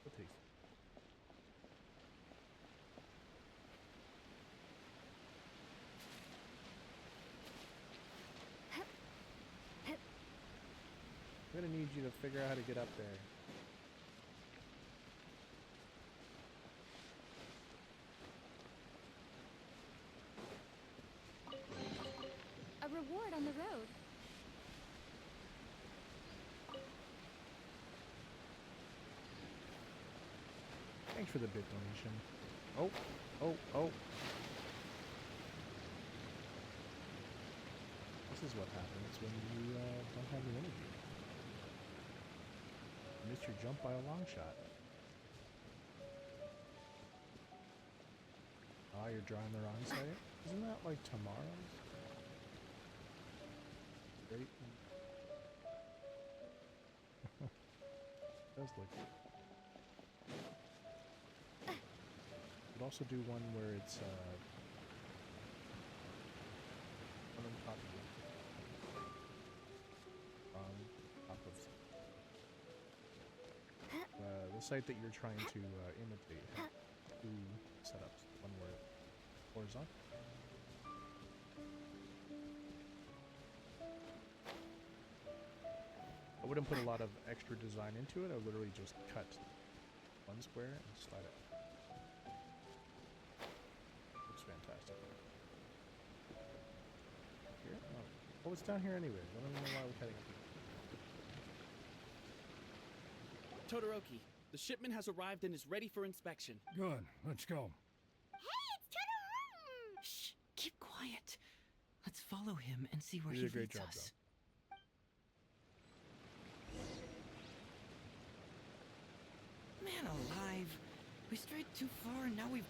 What takes? I'm gonna need you to figure out how to get up there. A reward on the road. Thanks for the bit donation. Oh. This is what happens when you don't have the energy. You missed your jump by a long shot. Ah, you're drawing the wrong side. Isn't that like tomorrow's? Great. Does look good. Could also do one where it's one on top of you. On top of the site that you're trying to imitate. Two setups. One where it's horizontal. I wouldn't put a lot of extra design into it. I would literally just cut one square and slide it. Looks fantastic. Here? Oh, it's down here anyways. I don't even know why we're heading up here. Todoroki, the shipment has arrived and is ready for inspection. Good, let's go. Hey, it's Todoroki! Shh! Keep quiet. Let's follow him and see where You he did a great leads job, us. Man alive. We strayed too far and now we've...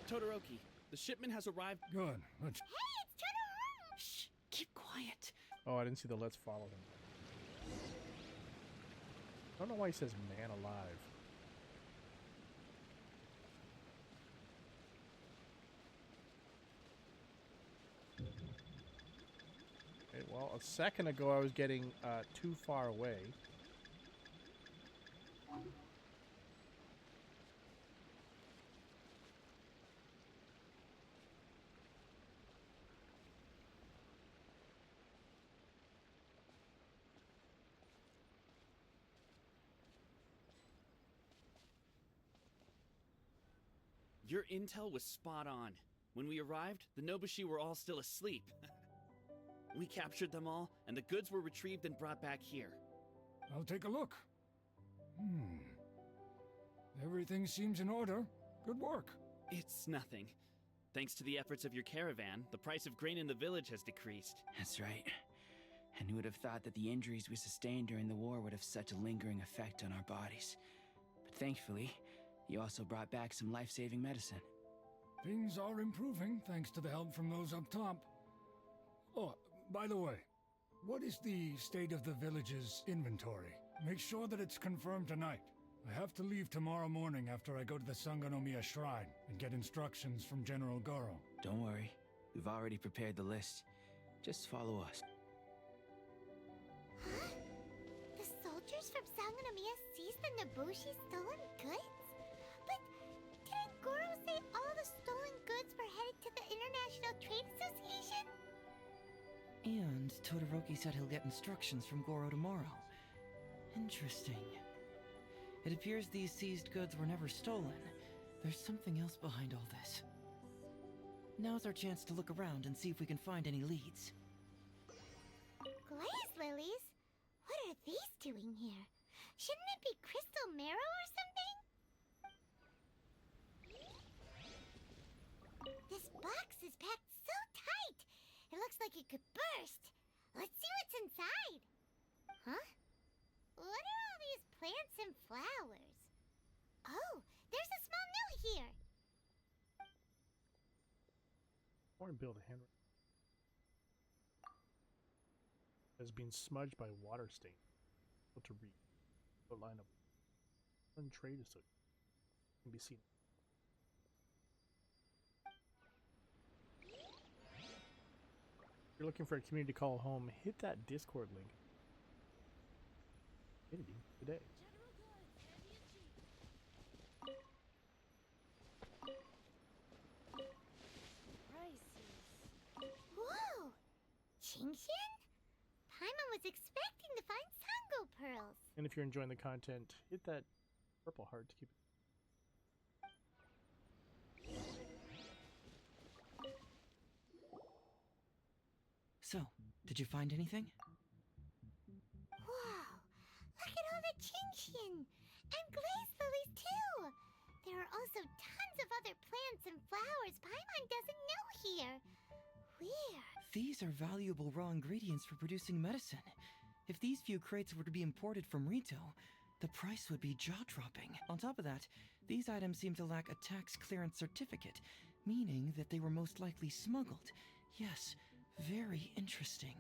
Todoroki, The shipment has arrived. Good. Let's... Hey, it's Totoro! Shh, keep quiet. Oh, I didn't see the let's follow him. I don't know why he says man alive. Okay, well, a second ago I was getting too far away. Your intel was spot on. When we arrived, the Nobushi were all still asleep. We captured them all, and the goods were retrieved and brought back here. I'll take a look. Everything seems in order. Good work. It's nothing. Thanks to the efforts of your caravan, the price of grain in the village has decreased. That's right. And who would have thought that the injuries we sustained during the war would have such a lingering effect on our bodies? But thankfully, you also brought back some life-saving medicine. Things are improving thanks to the help from those up top. Oh, by the way, what is the state of the village's inventory? Make sure that it's confirmed tonight. I have to leave tomorrow morning after I go to the Sangonomiya Shrine and get instructions from General Goro. Don't worry, we've already prepared the list. Just follow us. Huh? The soldiers from Sangonomiya seized the Nobushi stolen goods? But didn't Goro say all the stolen goods were headed to the International Trade Association? And Todoroki said he'll get instructions from Goro tomorrow. Interesting. It appears these seized goods were never stolen. There's something else behind all this. Now's our chance to look around and see if we can find any leads. Glaze lilies? What are these doing here? Shouldn't it be crystal marrow or something? This box is packed so tight! It looks like it could burst. Let's see what's inside. Huh? What are all these plants and flowers? Oh, there's a small note here. I want to build a hand. Has been smudged by water stain. What to read? What line of untrade is can be seen. If you're looking for a community call home, hit that Discord link. Community today. Whoa! Chingshin? Paimon was expecting to find Sango pearls. And if you're enjoying the content, hit that purple heart to keep it. So, did you find anything? Wow! Look at all the Chingshin! And glaze lilies too! There are also tons of other plants and flowers Paimon doesn't know here. Weird. These are valuable raw ingredients for producing medicine. If these few crates were to be imported from Rito, the price would be jaw-dropping. On top of that, these items seem to lack a tax clearance certificate, meaning that they were most likely smuggled. Yes, very interesting.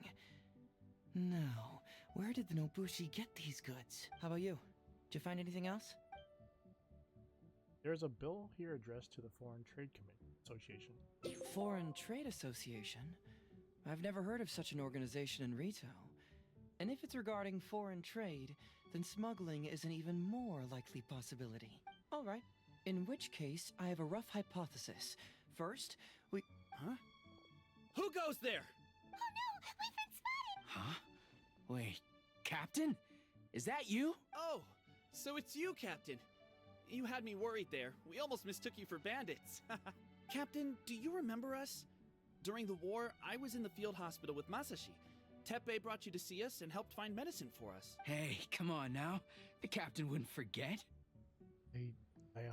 Now, where did the Nobushi get these goods? How about you? Did you find anything else? There's a bill here addressed to the Foreign Trade Association. Foreign Trade Association? I've never heard of such an organization in Rito. And if it's regarding foreign trade, then smuggling is an even more likely possibility. All right. In which case, I have a rough hypothesis. First, we... Huh? Who goes there? Oh no! We've been spotted! Huh? Wait, Captain? Is that you? Oh, so it's you, Captain. You had me worried there. We almost mistook you for bandits. Captain, do you remember us? During the war, I was in the field hospital with Masashi. Teppei brought you to see us and helped find medicine for us. Hey, come on now. The captain wouldn't forget. I 100%.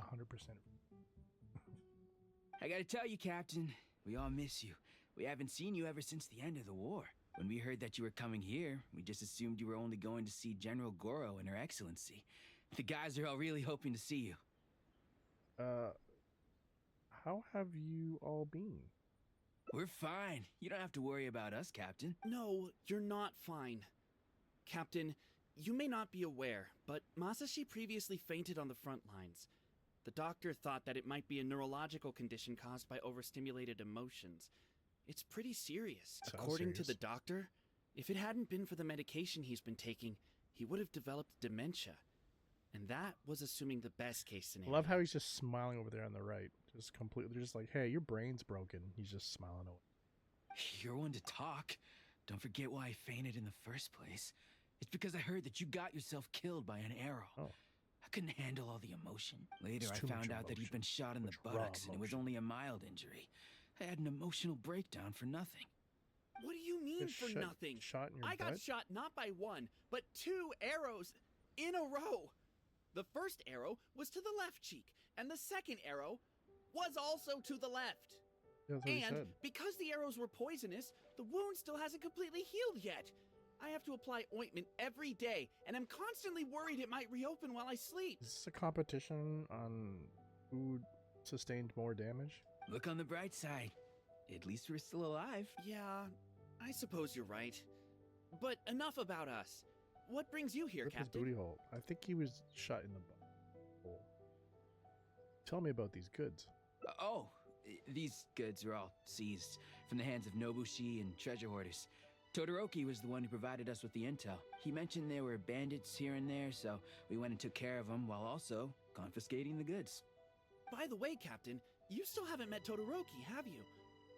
I gotta tell you, Captain, we all miss you. We haven't seen you ever since the end of the war. When we heard that you were coming here, we just assumed you were only going to see General Goro and Her Excellency. The guys are all really hoping to see you. how have you all been? We're fine. You don't have to worry about us, Captain. No, you're not fine. Captain, you may not be aware, but Masashi previously fainted on the front lines. The doctor thought that it might be a neurological condition caused by overstimulated emotions. It's pretty serious. Sounds According to serious. the doctor, if it hadn't been for the medication he's been taking, he would have developed dementia. And that was assuming the best case I scenario. love how he's just smiling over there on the right. Just completely, they're just like, hey, your brain's broken. He's just smiling away. You're one to talk. Don't forget why I fainted in the first place. It's because I heard that you got yourself killed by an arrow. Oh. I couldn't handle all the emotion. Later, It's I too much found out that he'd emotion. been shot in the Much raw buttocks, and it was emotion. only a mild injury. I had an emotional breakdown for nothing. What do you mean Just for nothing? Shot in your I got butt? shot not by one, but 2 arrows in a row. The first arrow was to the left cheek, and the second arrow was also to the left. That's what he And said. because the arrows were poisonous, the wound still hasn't completely healed yet. I have to apply ointment every day, and I'm constantly worried it might reopen while I sleep. Is this a competition on who sustained more damage? Look on the bright side. At least we're still alive. Yeah, I suppose you're right. But enough about us. What brings you here, Rip his Captain? booty hole. I think he was shot in the butt hole. Tell me about these goods. These goods were all seized from the hands of Nobushi and treasure hoarders. Todoroki was the one who provided us with the intel. He mentioned there were bandits here and there, so we went and took care of them while also confiscating the goods. By the way, Captain, you still haven't met Todoroki, have you?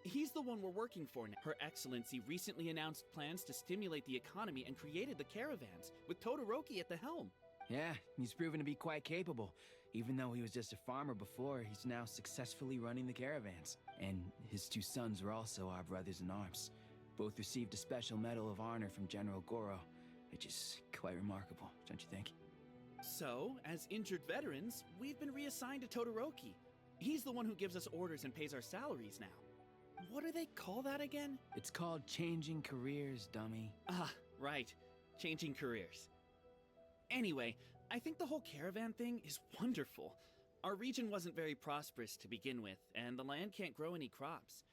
He's the one we're working for now. Her Excellency recently announced plans to stimulate the economy and created the caravans, with Todoroki at the helm. Yeah, he's proven to be quite capable. Even though he was just a farmer before, he's now successfully running the caravans. And his 2 sons were also our brothers in arms. Both received a special medal of honor from General Goro, which is quite remarkable, don't you think? So, as injured veterans, we've been reassigned to Todoroki. He's the one who gives us orders and pays our salaries now. What do they call that again? It's called changing careers, dummy. Ah, right. Changing careers. Anyway, I think the whole caravan thing is wonderful. Our region wasn't very prosperous to begin with, and the land can't grow any crops.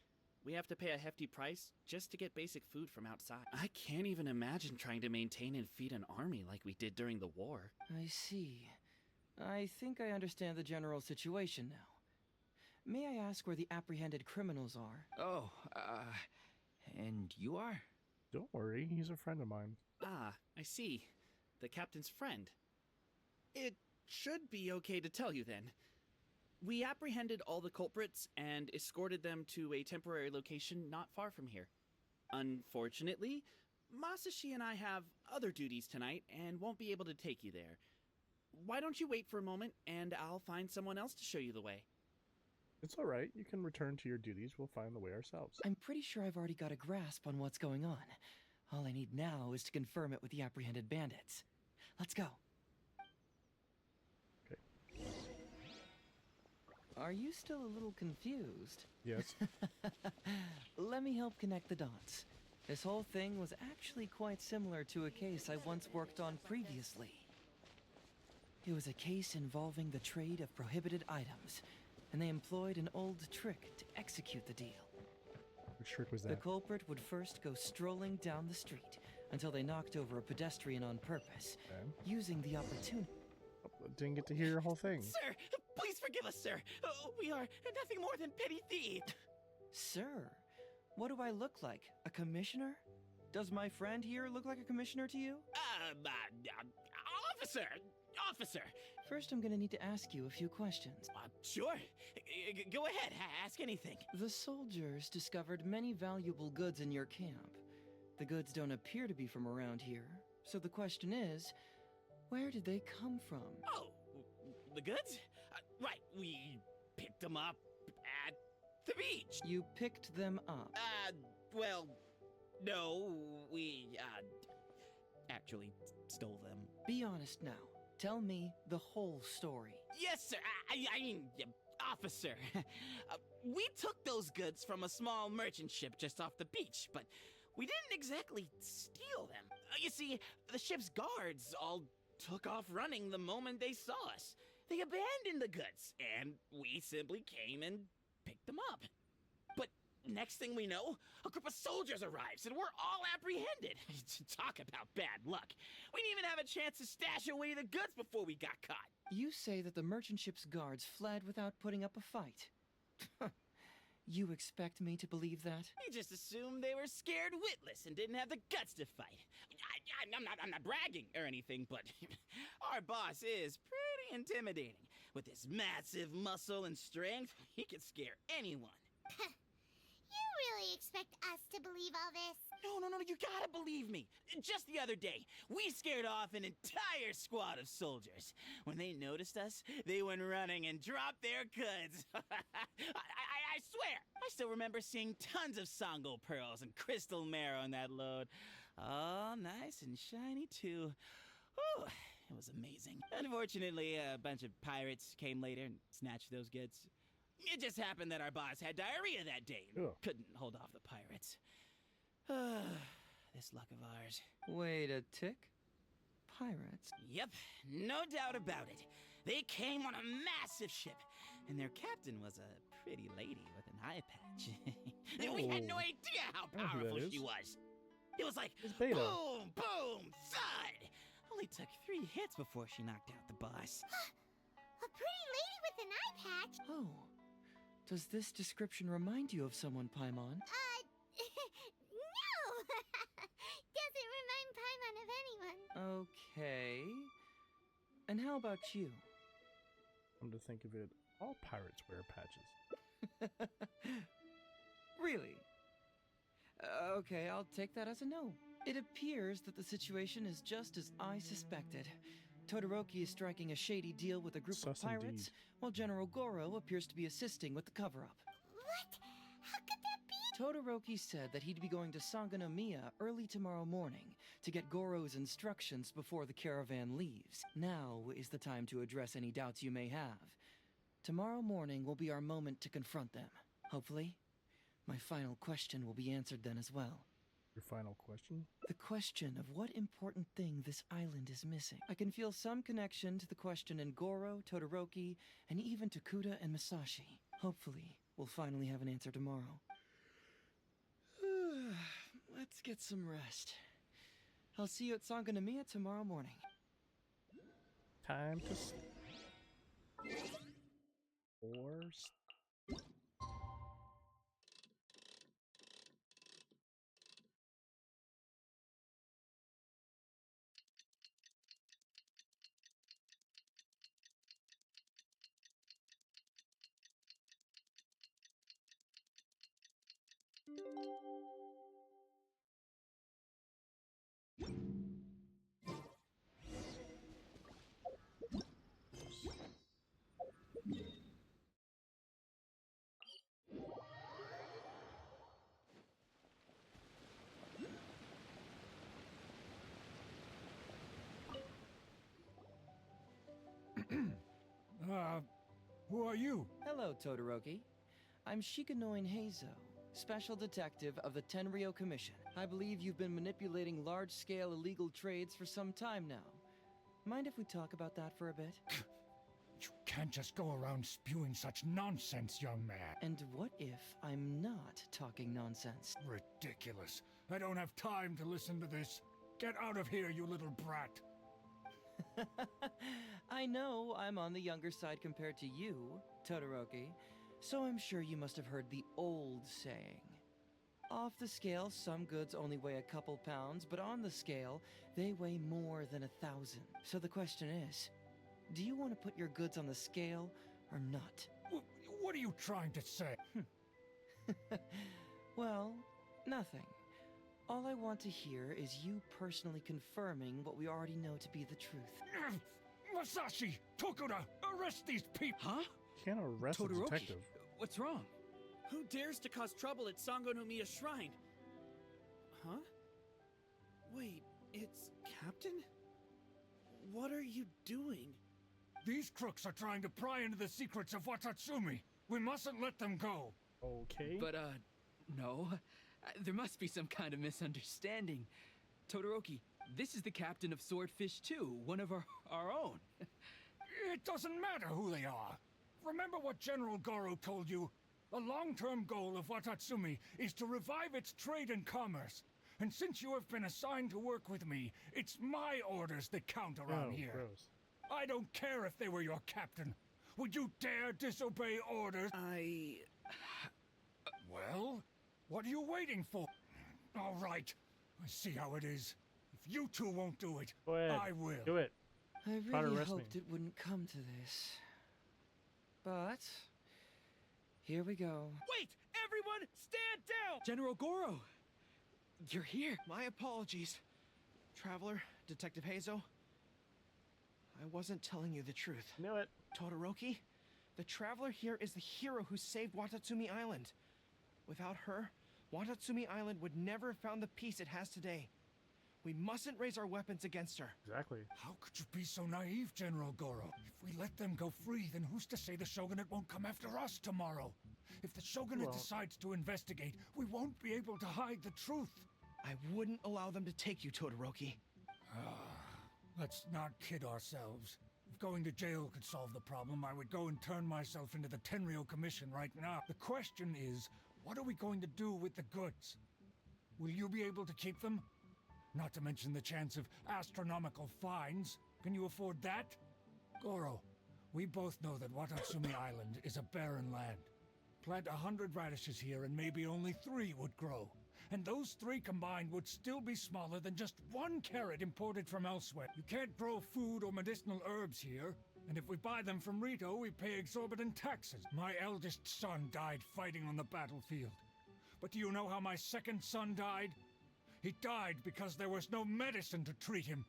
We have to pay a hefty price just to get basic food from outside. I can't even imagine trying to maintain and feed an army like we did during the war. I see. I think I understand the general situation now. May I ask where the apprehended criminals are? Oh, and you are? Don't worry, he's a friend of mine. Ah, I see. The captain's friend. It should be okay to tell you then. We apprehended all the culprits and escorted them to a temporary location not far from here. Unfortunately, Masashi and I have other duties tonight and won't be able to take you there. Why don't you wait for a moment and I'll find someone else to show you the way. It's all right. You can return to your duties. We'll find the way ourselves. I'm pretty sure I've already got a grasp on what's going on. All I need now is to confirm it with the apprehended bandits. Let's go. Okay. Are you still a little confused? Yes. Let me help connect the dots. This whole thing was actually quite similar to a case I once worked on previously. It was a case involving the trade of prohibited items, and they employed an old trick to execute the deal. Which trick was The that? culprit would first go strolling down the street until they knocked over a pedestrian on purpose, Okay. using the opportunity. Oh, didn't get to hear your whole thing. Sir, please forgive us, sir. We are nothing more than petty thieves. Sir, what do I look like? A commissioner? Does my friend here look like a commissioner to you? Officer! First, I'm gonna need to ask you a few questions. Sure. Go ahead, ask anything. The soldiers discovered many valuable goods in your camp. The goods don't appear to be from around here, so the question is, where did they come from? Oh, the goods? Right, we picked them up at the beach. You picked them up. Well, no, we, actually stole them. Be honest now. Tell me the whole story. Yes, sir. I mean, officer. We took those goods from a small merchant ship just off the beach, but we didn't exactly steal them. You see, the ship's guards all took off running the moment they saw us. They abandoned the goods, and we simply came and picked them up. But next thing we know, a group of soldiers arrives and we're all apprehended. Talk about bad luck. We didn't even have a chance to stash away the goods before we got caught. You say that the merchant ship's guards fled without putting up a fight. You expect me to believe that? We just assumed they were scared witless and didn't have the guts to fight. I'm not bragging or anything, but our boss is pretty intimidating. With his massive muscle and strength, he could scare anyone. You really expect us to believe all this? No, you gotta believe me. Just the other day, we scared off an entire squad of soldiers. When they noticed us, they went running and dropped their goods. I swear, I still remember seeing tons of Songo pearls and crystal marrow on that load. All nice and shiny, too. Whew, it was amazing. Unfortunately, a bunch of pirates came later and snatched those goods. It just happened that our boss had diarrhea that day and couldn't hold off the pirates. This luck of ours. Wait a tick. Pirates? Yep, no doubt about it. They came on a massive ship, and their captain was a pretty lady with an eye patch. We had no idea how powerful she was. It was like boom, boom, thud. Only took 3 hits before she knocked out the boss. A pretty lady with an eye patch? Oh. Does this description remind you of someone, Paimon? No! Doesn't remind Paimon of anyone. Okay. And how about you? Come to think of it, all pirates wear patches. Really? Okay, I'll take that as a no. It appears that the situation is just as I suspected. Todoroki is striking a shady deal with a group of pirates, while General Goro appears to be assisting with the cover-up. What? How could that be? Todoroki said that he'd be going to Sangonomiya early tomorrow morning to get Goro's instructions before the caravan leaves. Now is the time to address any doubts you may have. Tomorrow morning will be our moment to confront them. Hopefully, my final question will be answered then as well. Your final question? The question of what important thing this island is missing. I can feel some connection to the question in Goro, Todoroki, and even to Kuda and Masashi. Hopefully, we'll finally have an answer tomorrow. Let's get some rest. I'll see you at Sangonomiya tomorrow morning. Time to sleep. Or Who are you? Hello, Todoroki. I'm Shikanoin HEIZOU, Special Detective of the Tenryou Commission. I believe you've been manipulating large-scale illegal trades for some time now. Mind if we talk about that for a bit? You can't just go around spewing such nonsense, young man. And what if I'm not talking nonsense? Ridiculous. I don't have time to listen to this. Get out of here, you little brat. I know I'm on the younger side compared to you, Todoroki, so I'm sure you must have heard the old saying. Off the scale, some goods only weigh a couple pounds, but on the scale, they weigh more than 1,000. So the question is, do you want to put your goods on the scale or not? What are you trying to say? Well, nothing. All I want to hear is you personally confirming what we already know to be the truth. Masashi! Tokuda! Arrest these people! Huh? Can't arrest a Todoroki, detective. what's wrong? Who dares to cause trouble at Sangonomiya Shrine? Huh? Wait, it's Captain? What are you doing? These crooks are trying to pry into the secrets of Watatsumi. We mustn't let them go. Okay. But, no. There must be some kind of misunderstanding. Todoroki, this is the captain of Swordfish 2, one of our own. It doesn't matter who they are. Remember what General Goro told you? The long-term goal of Watatsumi is to revive its trade and commerce. And since you have been assigned to work with me, it's my orders that count around here. Gross. I don't care if they were your captain. Would you dare disobey orders? Well, what are you waiting for? All right, I see how it is. If you two won't do it, Go ahead. I will. Do it. I Try to really arrest me. hoped it wouldn't come to this. But here we go. Wait! Everyone, stand down! General Goro! You're here. My apologies. Traveler, Detective HEIZOU. I wasn't telling you the truth. Knew it. Todoroki, the Traveler here is the hero who saved Watatsumi Island. Without her, Watatsumi Island would never have found the peace it has today. We mustn't raise our weapons against her. Exactly. How could you be so naive, General Goro? If we let them go free, then who's to say the Shogunate won't come after us tomorrow? If the Shogunate decides to investigate, we won't be able to hide the truth. I wouldn't allow them to take you, Todoroki. Let's not kid ourselves. If going to jail could solve the problem, I would go and turn myself into the Tenryou Commission right now. The question is, what are we going to do with the goods? Will you be able to keep them? Not to mention the chance of astronomical fines. Can you afford that? Goro, we both know that Watatsumi Island is a barren land. Plant 100 radishes here and maybe only 3 would grow. And those 3 combined would still be smaller than just 1 carrot imported from elsewhere. You can't grow food or medicinal herbs here. And if we buy them from Rito, we pay exorbitant taxes. My eldest son died fighting on the battlefield. But do you know how my second son died? He died because there was no medicine to treat him.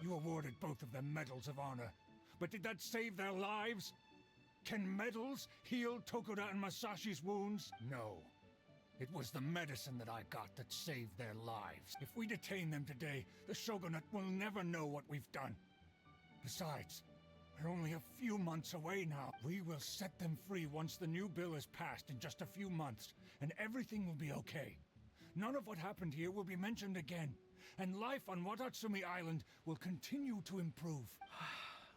You awarded both of them medals of honor. But did that save their lives? Can medals heal Tokuda and Masashi's wounds? No. It was the medicine that I got that saved their lives. If we detain them today, the Shogunate will never know what we've done. Besides, we're only a few months away now. We will set them free once the new bill is passed in just a few months, and everything will be okay. None of what happened here will be mentioned again, and life on Watatsumi Island will continue to improve.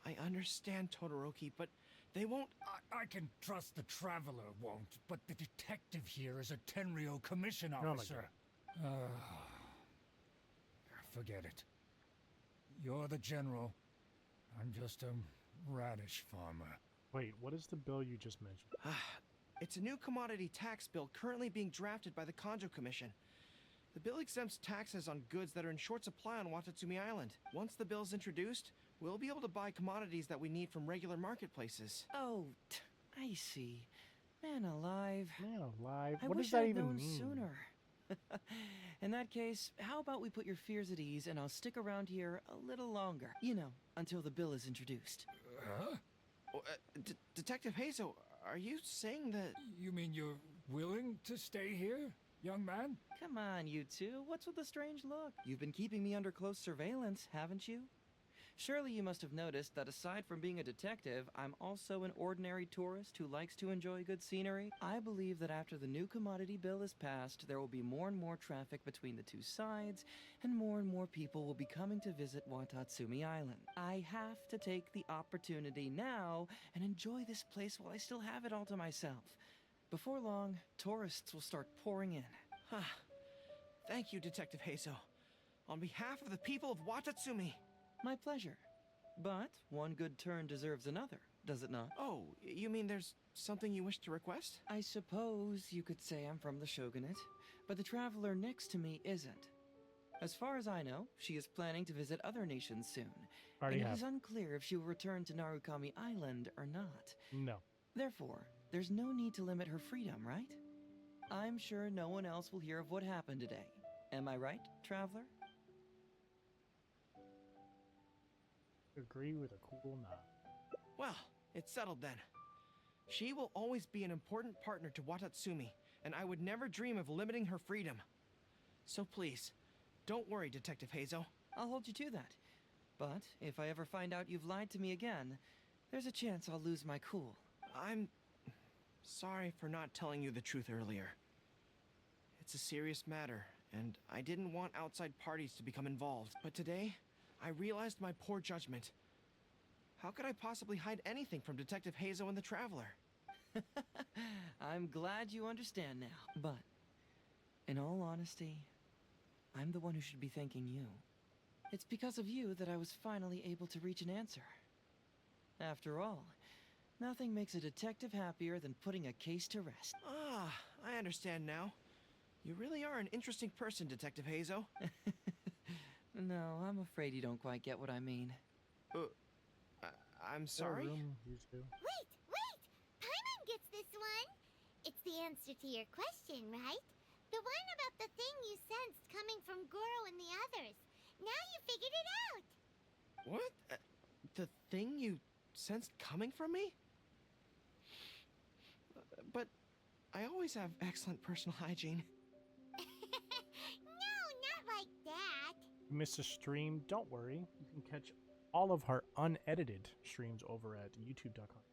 I understand, Todoroki, but they won't... I can trust the Traveler won't, but the detective here is a Tenryou Commission officer. Forget it. You're the general. I'm just a radish farmer. Wait, what is the bill you just mentioned? It's a new commodity tax bill currently being drafted by the Kanjo Commission. The bill exempts taxes on goods that are in short supply on Watatsumi Island. Once the bill's introduced, we'll be able to buy commodities that we need from regular marketplaces. Oh, I see. Man alive. Man alive? I What wish does that I'd even known mean? sooner. In that case, how about we put your fears at ease and I'll stick around here a little longer. You know, until the bill is introduced. Detective HEIZOU, are you saying that... You mean you're willing to stay here, young man? Come on, you two. What's with the strange look? You've been keeping me under close surveillance, haven't you? Surely you must have noticed that aside from being a detective, I'm also an ordinary tourist who likes to enjoy good scenery. I believe that after the new commodity bill is passed, there will be more and more traffic between the two sides, and more people will be coming to visit Watatsumi Island. I have to take the opportunity now and enjoy this place while I still have it all to myself. Before long, tourists will start pouring in. Thank you, Detective HEIZOU. On behalf of the people of Watatsumi. My pleasure. But one good turn deserves another, does it not? Oh, you mean there's something you wish to request? I suppose you could say I'm from the Shogunate, but the traveler next to me isn't. As far as I know, she is planning to visit other nations soon, and it is unclear if she will return to Narukami Island or not. No. Therefore, there's no need to limit her freedom, right? I'm sure no one else will hear of what happened today. Am I right, traveler? Agree with a cool nod. Well, it's settled then. She will always be an important partner to Watatsumi, and I would never dream of limiting her freedom. So please, don't worry, Detective HEIZOU. I'll hold you to that. But if I ever find out you've lied to me again, there's a chance I'll lose my cool. I'm sorry for not telling you the truth earlier. It's a serious matter, and I didn't want outside parties to become involved. But today, I realized my poor judgment. How could I possibly hide anything from Detective HEIZOU and the Traveler? I'm glad you understand now. But, in all honesty, I'm the one who should be thanking you. It's because of you that I was finally able to reach an answer. After all, nothing makes a detective happier than putting a case to rest. Ah, I understand now. You really are an interesting person, Detective HEIZOU. No, I'm afraid you don't quite get what I mean. I'm sorry? Wait! Paimon gets this one! It's the answer to your question, right? The one about the thing you sensed coming from Goro and the others. Now you figured it out! What? The thing you sensed coming from me? But I always have excellent personal hygiene. No, not like that. Miss a stream, don't worry. You can catch all of our unedited streams over at youtube.com.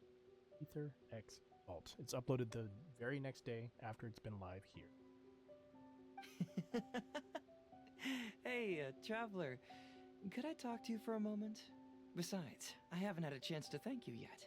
EtherxSOCIal. It's uploaded the very next day after it's been live here. Hey, traveler. Could I talk to you for a moment? Besides, I haven't had a chance to thank you yet.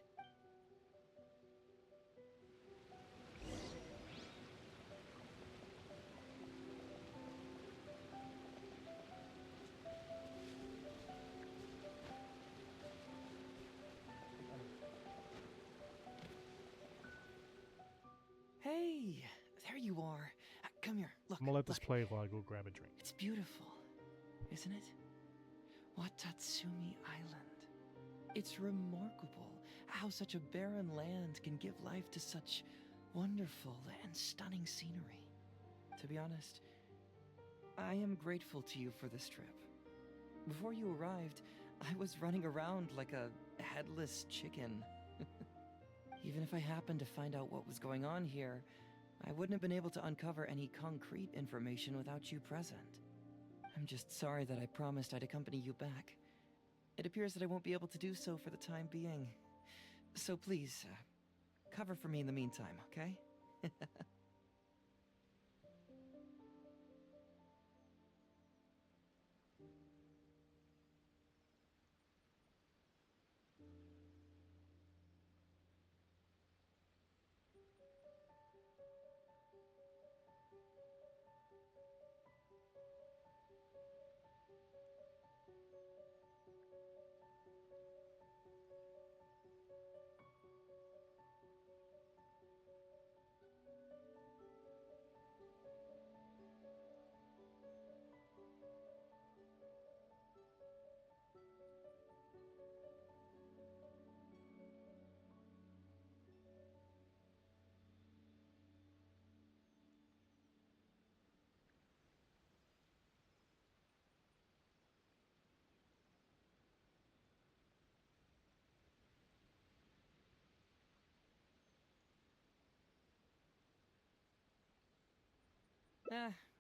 Hey, there you are. Come here, look. I'm gonna let this look. play while I go grab a drink. It's beautiful, isn't it? Watatsumi Island. It's remarkable how such a barren land can give life to such wonderful and stunning scenery. To be honest, I am grateful to you for this trip. Before you arrived, I was running around like a headless chicken. Even if I happened to find out what was going on here, I wouldn't have been able to uncover any concrete information without you present. I'm just sorry that I promised I'd accompany you back. It appears that I won't be able to do so for the time being. So please, cover for me in the meantime, okay?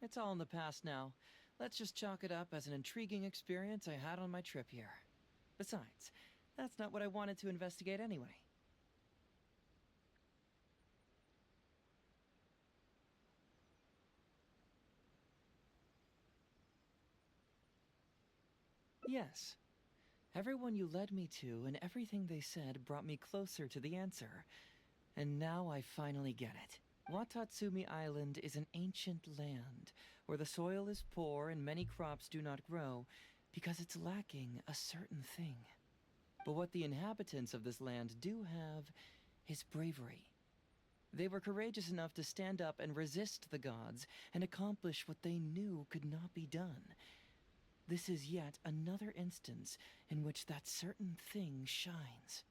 It's all in the past now. Let's just chalk it up as an intriguing experience I had on my trip here. Besides, that's not what I wanted to investigate anyway. Yes. Everyone you led me to and everything they said brought me closer to the answer. And now I finally get it. Watatsumi Island is an ancient land where the soil is poor and many crops do not grow because it's lacking a certain thing. But what the inhabitants of this land do have is bravery. They were courageous enough to stand up and resist the gods and accomplish what they knew could not be done. This is yet another instance in which that certain thing shines.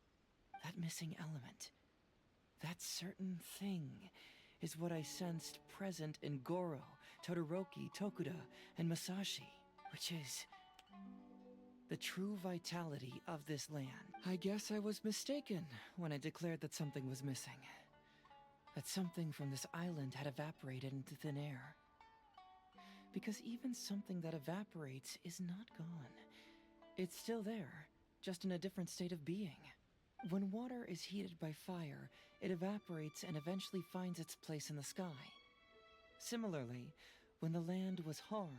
That missing element. That certain thing is what I sensed present in Goro, Todoroki, Tokuda, and Masashi, which is the true vitality of this land. I guess I was mistaken when I declared that something was missing. That something from this island had evaporated into thin air. Because even something that evaporates is not gone. It's still there, just in a different state of being. When water is heated by fire, it evaporates and eventually finds its place in the sky. Similarly, when the land was harmed,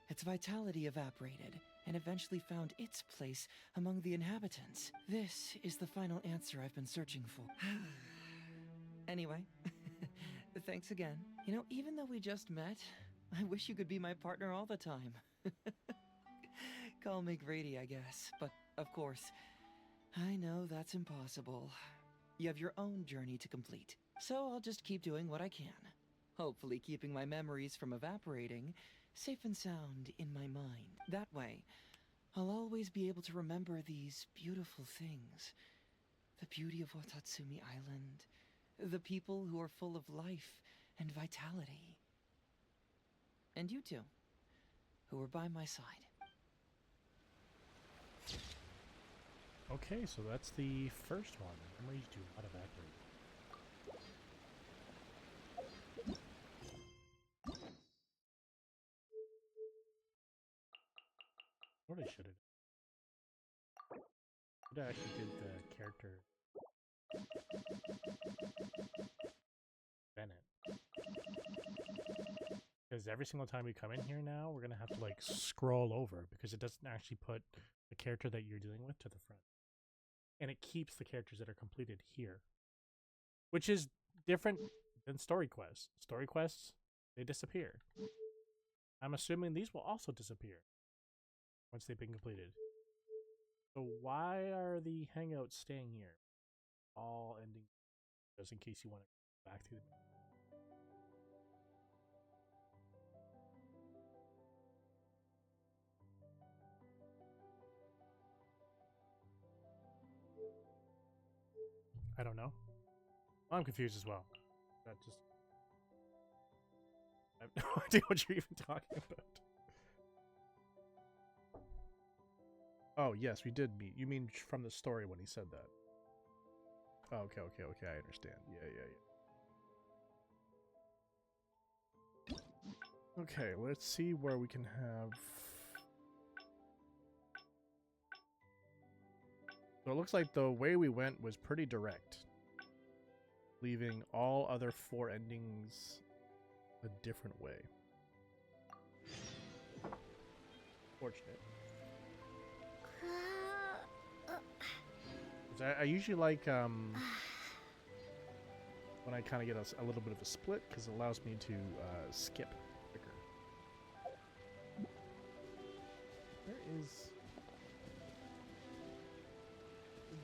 its vitality evaporated and eventually found its place among the inhabitants. This is the final answer I've been searching for. Anyway, Thanks again. You know, even though we just met, I wish you could be my partner all the time. Call me greedy, I guess. But, of course, I know that's impossible. You have your own journey to complete. So I'll just keep doing what I can. Hopefully keeping my memories from evaporating safe and sound in my mind. That way, I'll always be able to remember these beautiful things. The beauty of Watatsumi Island. The people who are full of life and vitality. And you two, who were by my side. Okay, so that's the first one. Memories do not evaporate. What I should have actually did the character Bennett. Because every single time we come in here now, we're gonna have to like scroll over because it doesn't actually put the character that you're dealing with to the front. And it keeps the characters that are completed here. Which is different than story quests. Story quests, they disappear. I'm assuming these will also disappear once they've been completed. So why are the hangouts staying here? All ending just in case you want to go back to them. I don't know. I'm confused as well. That just I have no idea what you're even talking about. Oh, yes, we did meet. You mean from the story when he said that? Oh, okay, I understand. Yeah. Okay, let's see where we can have... So it looks like the way we went was pretty direct. Leaving all other 4 endings a different way. Fortunate. I usually like when I kind of get a little bit of a split because it allows me to skip quicker. Where is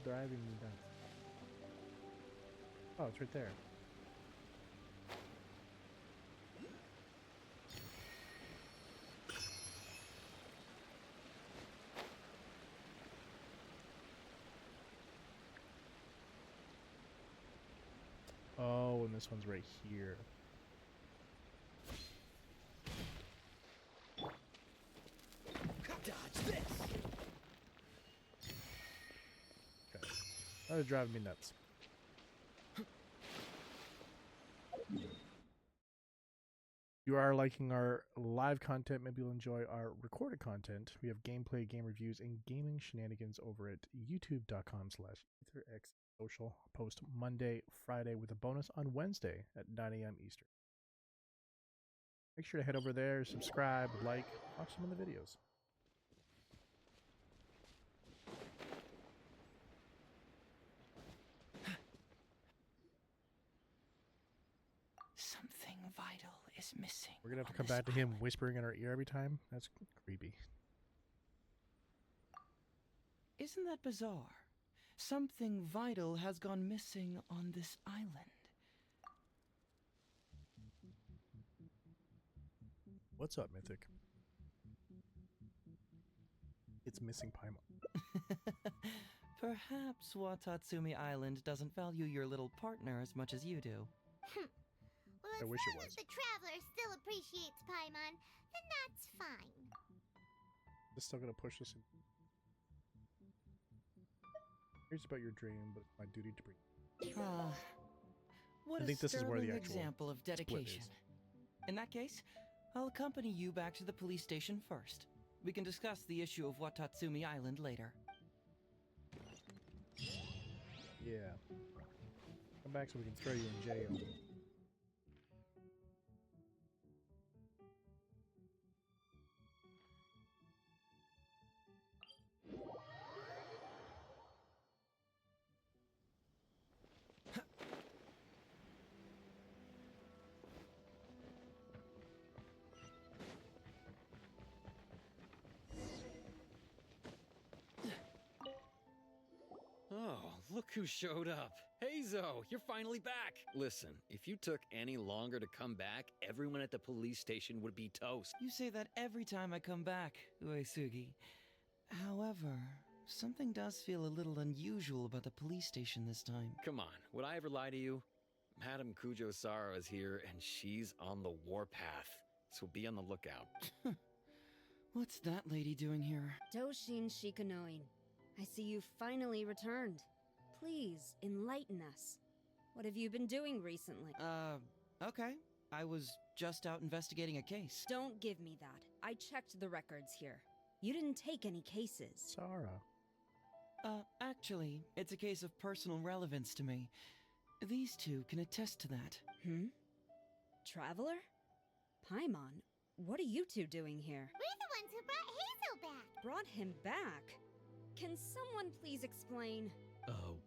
driving me down? Oh, it's right there. Oh, and this one's right here. Dodge this. Okay. That was driving me nuts. If you are liking our live content, maybe you'll enjoy our recorded content. We have gameplay, game reviews, and gaming shenanigans over at youtube.com/ETHERxSOCIal. Post Monday, Friday, with a bonus on Wednesday at 9 a.m. Eastern. Make sure to head over there, subscribe, like, watch some of the videos. Something vital is missing. We're gonna have to come back to him whispering in our ear every time. That's creepy. Isn't that bizarre? Something vital has gone missing on this island. What's up, Mythic? It's missing Paimon. Perhaps Watatsumi Island doesn't value your little partner as much as you do. Well, I as wish it long was. as the traveler still appreciates Paimon, then that's fine. This is still gonna push us in. Here's about your dream, but it's my duty to bring. What I think this is where the actual example of dedication. is. In that case, I'll accompany you back to the police station first. We can discuss the issue of Watatsumi Island later. Yeah. Come back so we can throw you in jail. Look who showed up. HEIZOU, you're finally back. Listen, if you took any longer to come back, everyone at the police station would be toast. You say that every time I come back, Uesugi. However, something does feel a little unusual about the police station this time. Come on, would I ever lie to you? Madame Kujo-Sara is here, and she's on the warpath. So be on the lookout. What's that lady doing here? Doshin Shikanoin, I see you finally returned. Please, enlighten us. What have you been doing recently? Okay. I was just out investigating a case. Don't give me that. I checked the records here. You didn't take any cases. Sara. Actually, it's a case of personal relevance to me. These two can attest to that. Traveler? Paimon, what are you two doing here? We're the ones who brought HEIZOU back. Brought him back? Can someone please explain?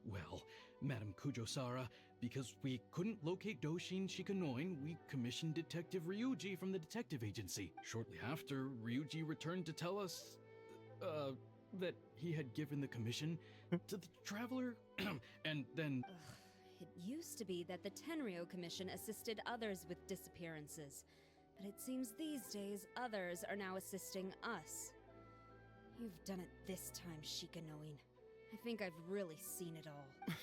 Well, Madame Kujo-Sara, because we couldn't locate Doshin Shikanoin, we commissioned Detective Ryuji from the detective agency. Shortly after, Ryuji returned to tell us, that he had given the commission to the traveler, and then... It used to be that the Tenryo Commission assisted others with disappearances, but it seems these days others are now assisting us. You've done it this time, Shikanoin. I think I've really seen it all.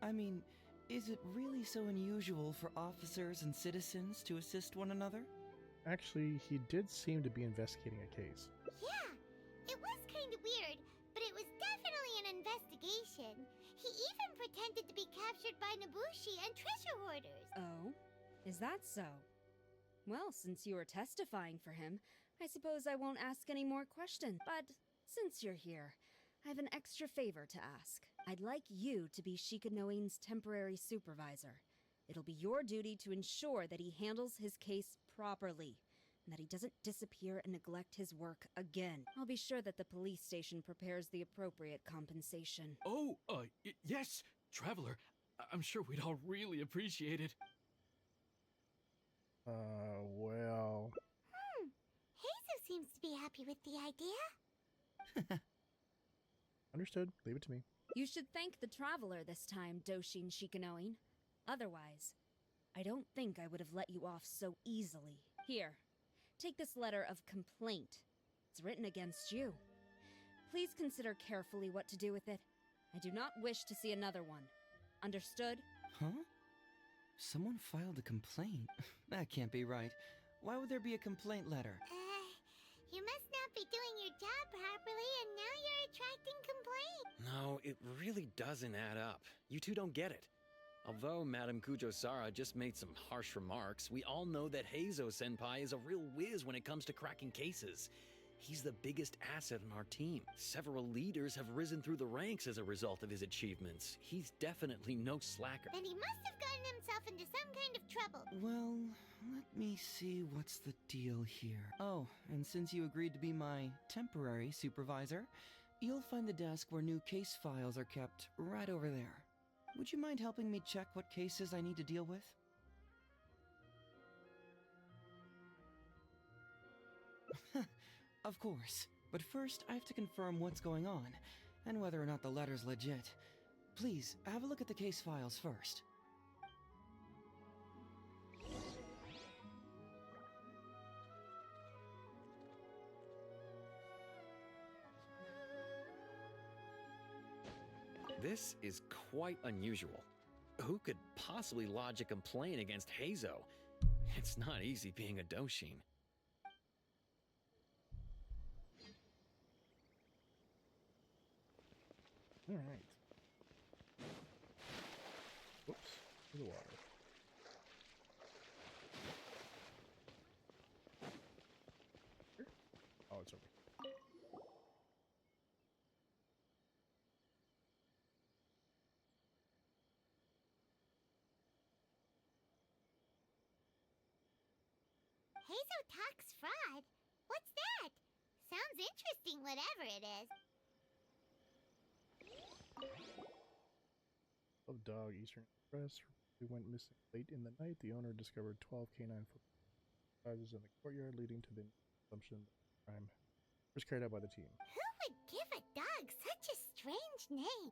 I mean, is it really so unusual for officers and citizens to assist one another? Actually, he did seem to be investigating a case. Yeah, it was kind of weird, but it was definitely an investigation. He even pretended to be captured by Nobushi and treasure hoarders. Oh? Is that so? Well, since you were testifying for him, I suppose I won't ask any more questions. But since you're here, I have an extra favor to ask. I'd like you to be Shikanoin's temporary supervisor. It'll be your duty to ensure that he handles his case properly, and that he doesn't disappear and neglect his work again. I'll be sure that the police station prepares the appropriate compensation. Oh, yes, Traveler. I'm sure we'd all really appreciate it. Well... HEIZOU seems to be happy with the idea. Understood. Leave it to me. You should thank the traveler this time, Doshin Shikanoin. Otherwise, I don't think I would have let you off so easily. Here, take this letter of complaint. It's written against you. Please consider carefully what to do with it. I do not wish to see another one. Understood? Huh? Someone filed a complaint? That can't be right. Why would there be a complaint letter? You must not be doing your job properly, and now you're attracting complaints. No, it really doesn't add up. You two don't get it. Although Madame Kujo-Sara just made some harsh remarks, we all know that HEIZOU-senpai is a real whiz when it comes to cracking cases. He's the biggest asset in our team. Several leaders have risen through the ranks as a result of his achievements. He's definitely no slacker. Then he must have gotten himself into some kind of trouble. Well, let me see what's the deal here. Oh, and since you agreed to be my temporary supervisor, you'll find the desk where new case files are kept right over there. Would you mind helping me check what cases I need to deal with? Of course. But first, I have to confirm what's going on, and whether or not the letter's legit. Please, have a look at the case files first. This is quite unusual. Who could possibly lodge a complaint against HEIZOU? It's not easy being a Doshin. All right. Oops. To the water. Here? Oh, it's over. HEIZOU talks fraud? What's that? Sounds interesting, whatever it is. Of dog Eastern Express. We went missing late in the night. The owner discovered 12 canine footprints in the courtyard, leading to the assumption that the crime was carried out by the team. Who would give a dog such a strange name?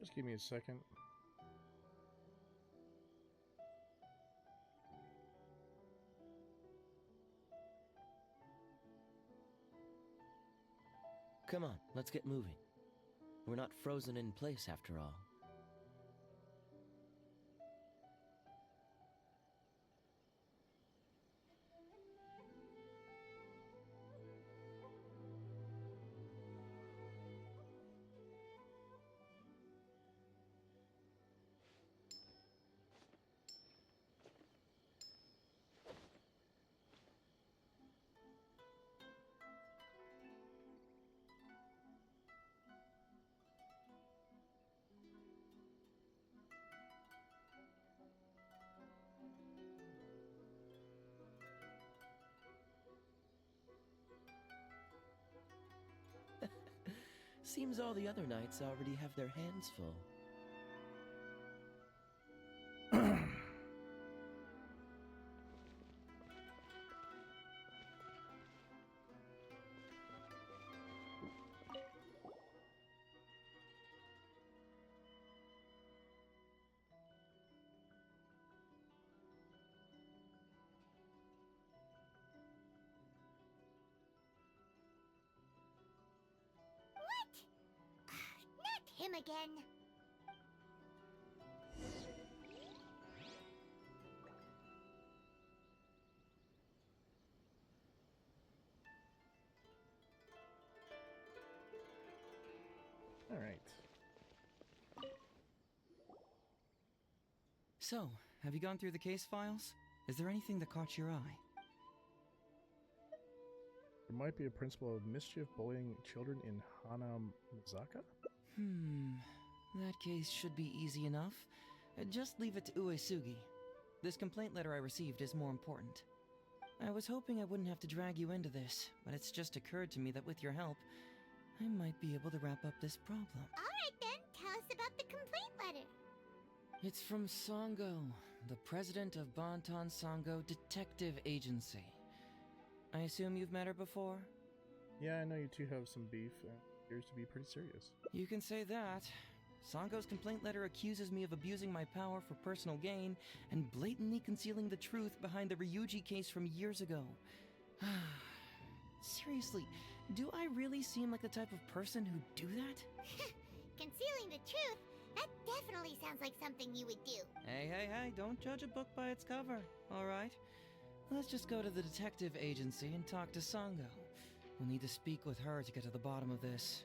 Just give me a second. Come on, let's get moving. We're not frozen in place after all. Seems all the other knights already have their hands full. Him again. All right. So, have you gone through the case files? Is there anything that caught your eye? There might be a principle of mischief bullying children in Hanamazaka? That case should be easy enough. Just leave it to Uesugi. This complaint letter I received is more important. I was hoping I wouldn't have to drag you into this, but it's just occurred to me that with your help, I might be able to wrap up this problem. Alright then, tell us about the complaint letter. It's from Sango, the president of Bantan Sango Detective Agency. I assume you've met her before? Yeah, I know you two have some beef, and it appears to be pretty serious. You can say that. Sango's complaint letter accuses me of abusing my power for personal gain and blatantly concealing the truth behind the Ryuji case from years ago. Seriously, do I really seem like the type of person who'd do that? Concealing the truth? That definitely sounds like something you would do. Hey, don't judge a book by its cover, alright? Let's just go to the detective agency and talk to Sango. We'll need to speak with her to get to the bottom of this.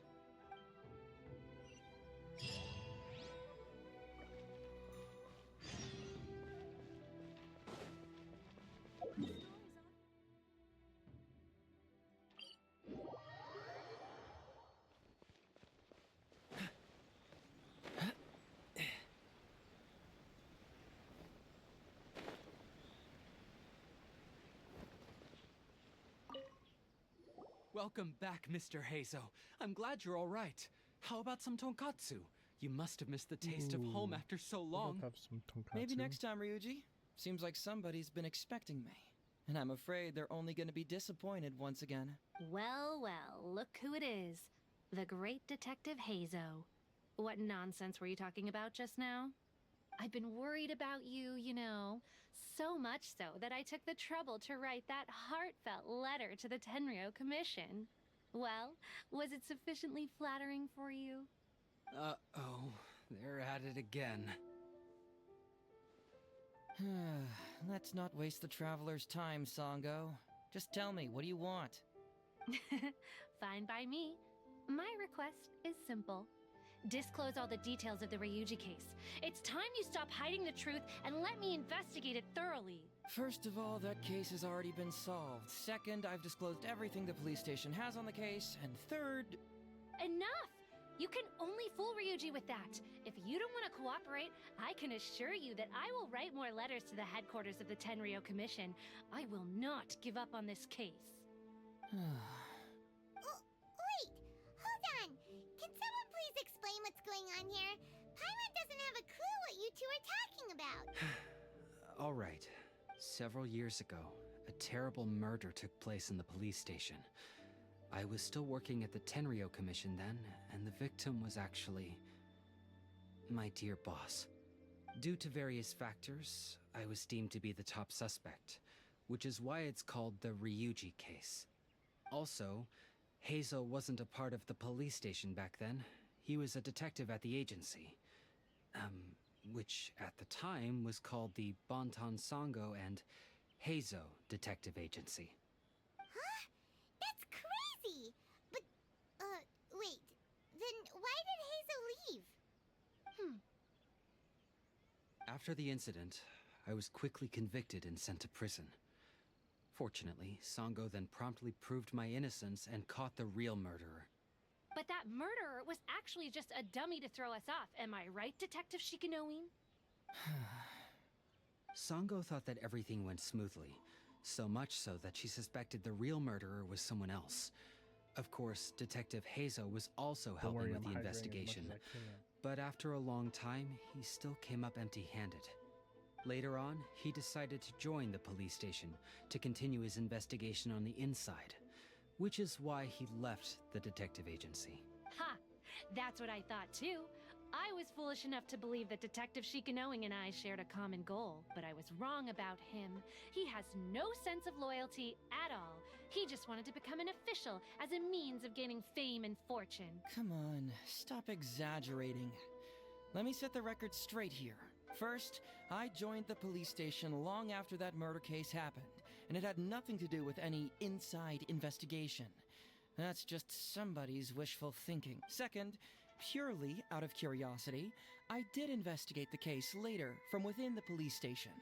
Welcome back, Mr. HEIZOU. I'm glad you're all right. How about some tonkatsu? You must have missed the taste of home after so long. Have some tonkatsu. Maybe next time, Ryuji. Seems like somebody's been expecting me. And I'm afraid they're only going to be disappointed once again. Well, look who it is. The great Detective HEIZOU. What nonsense were you talking about just now? I've been worried about you, you know. So much so that I took the trouble to write that heartfelt letter to the Tenryou Commission. Well, was it sufficiently flattering for you? Uh-oh, they're at it again. Let's not waste the traveler's time, Sango. Just tell me, what do you want? Fine by me. My request is simple. Disclose all the details of the Ryuji case. It's time you stop hiding the truth and let me investigate it thoroughly. First of all, that case has already been solved. Second, I've disclosed everything the police station has on the case. And third... Enough! You can only fool Ryuji with that. If you don't want to cooperate, I can assure you that I will write more letters to the headquarters of the Tenryou Commission. I will not give up on this case. Wait! Hold on! Can someone please explain what's going on here? Paimon doesn't have a clue what you two are talking about. All right. Several years ago, a terrible murder took place in the police station. I was still working at the Tenryou Commission then, and the victim was actually... my dear boss. Due to various factors, I was deemed to be the top suspect, which is why it's called the Ryuji case. Also, HEIZOU wasn't a part of the police station back then. He was a detective at the agency. Which at the time was called the Bonton Sango and HEIZOU Detective Agency. Huh? That's crazy! But, wait. Then why did HEIZOU leave? After the incident, I was quickly convicted and sent to prison. Fortunately, Sango then promptly proved my innocence and caught the real murderer. But that murderer was actually just a dummy to throw us off, am I right, Detective Shikanoin? Sango thought that everything went smoothly, so much so that she suspected the real murderer was someone else. Of course, Detective HEIZOU was also helping with the investigation, but after a long time, he still came up empty-handed. Later on, he decided to join the police station to continue his investigation on the inside, which is why he left the detective agency. Ha! That's what I thought too. I was foolish enough to believe that Detective Shikanoin and I shared a common goal, but I was wrong about him. He has no sense of loyalty at all. He just wanted to become an official as a means of gaining fame and fortune. Come on, stop exaggerating. Let me set the record straight here. First, I joined the police station long after that murder case happened, and it had nothing to do with any inside investigation. That's just somebody's wishful thinking. Second, purely out of curiosity, I did investigate the case later from within the police station.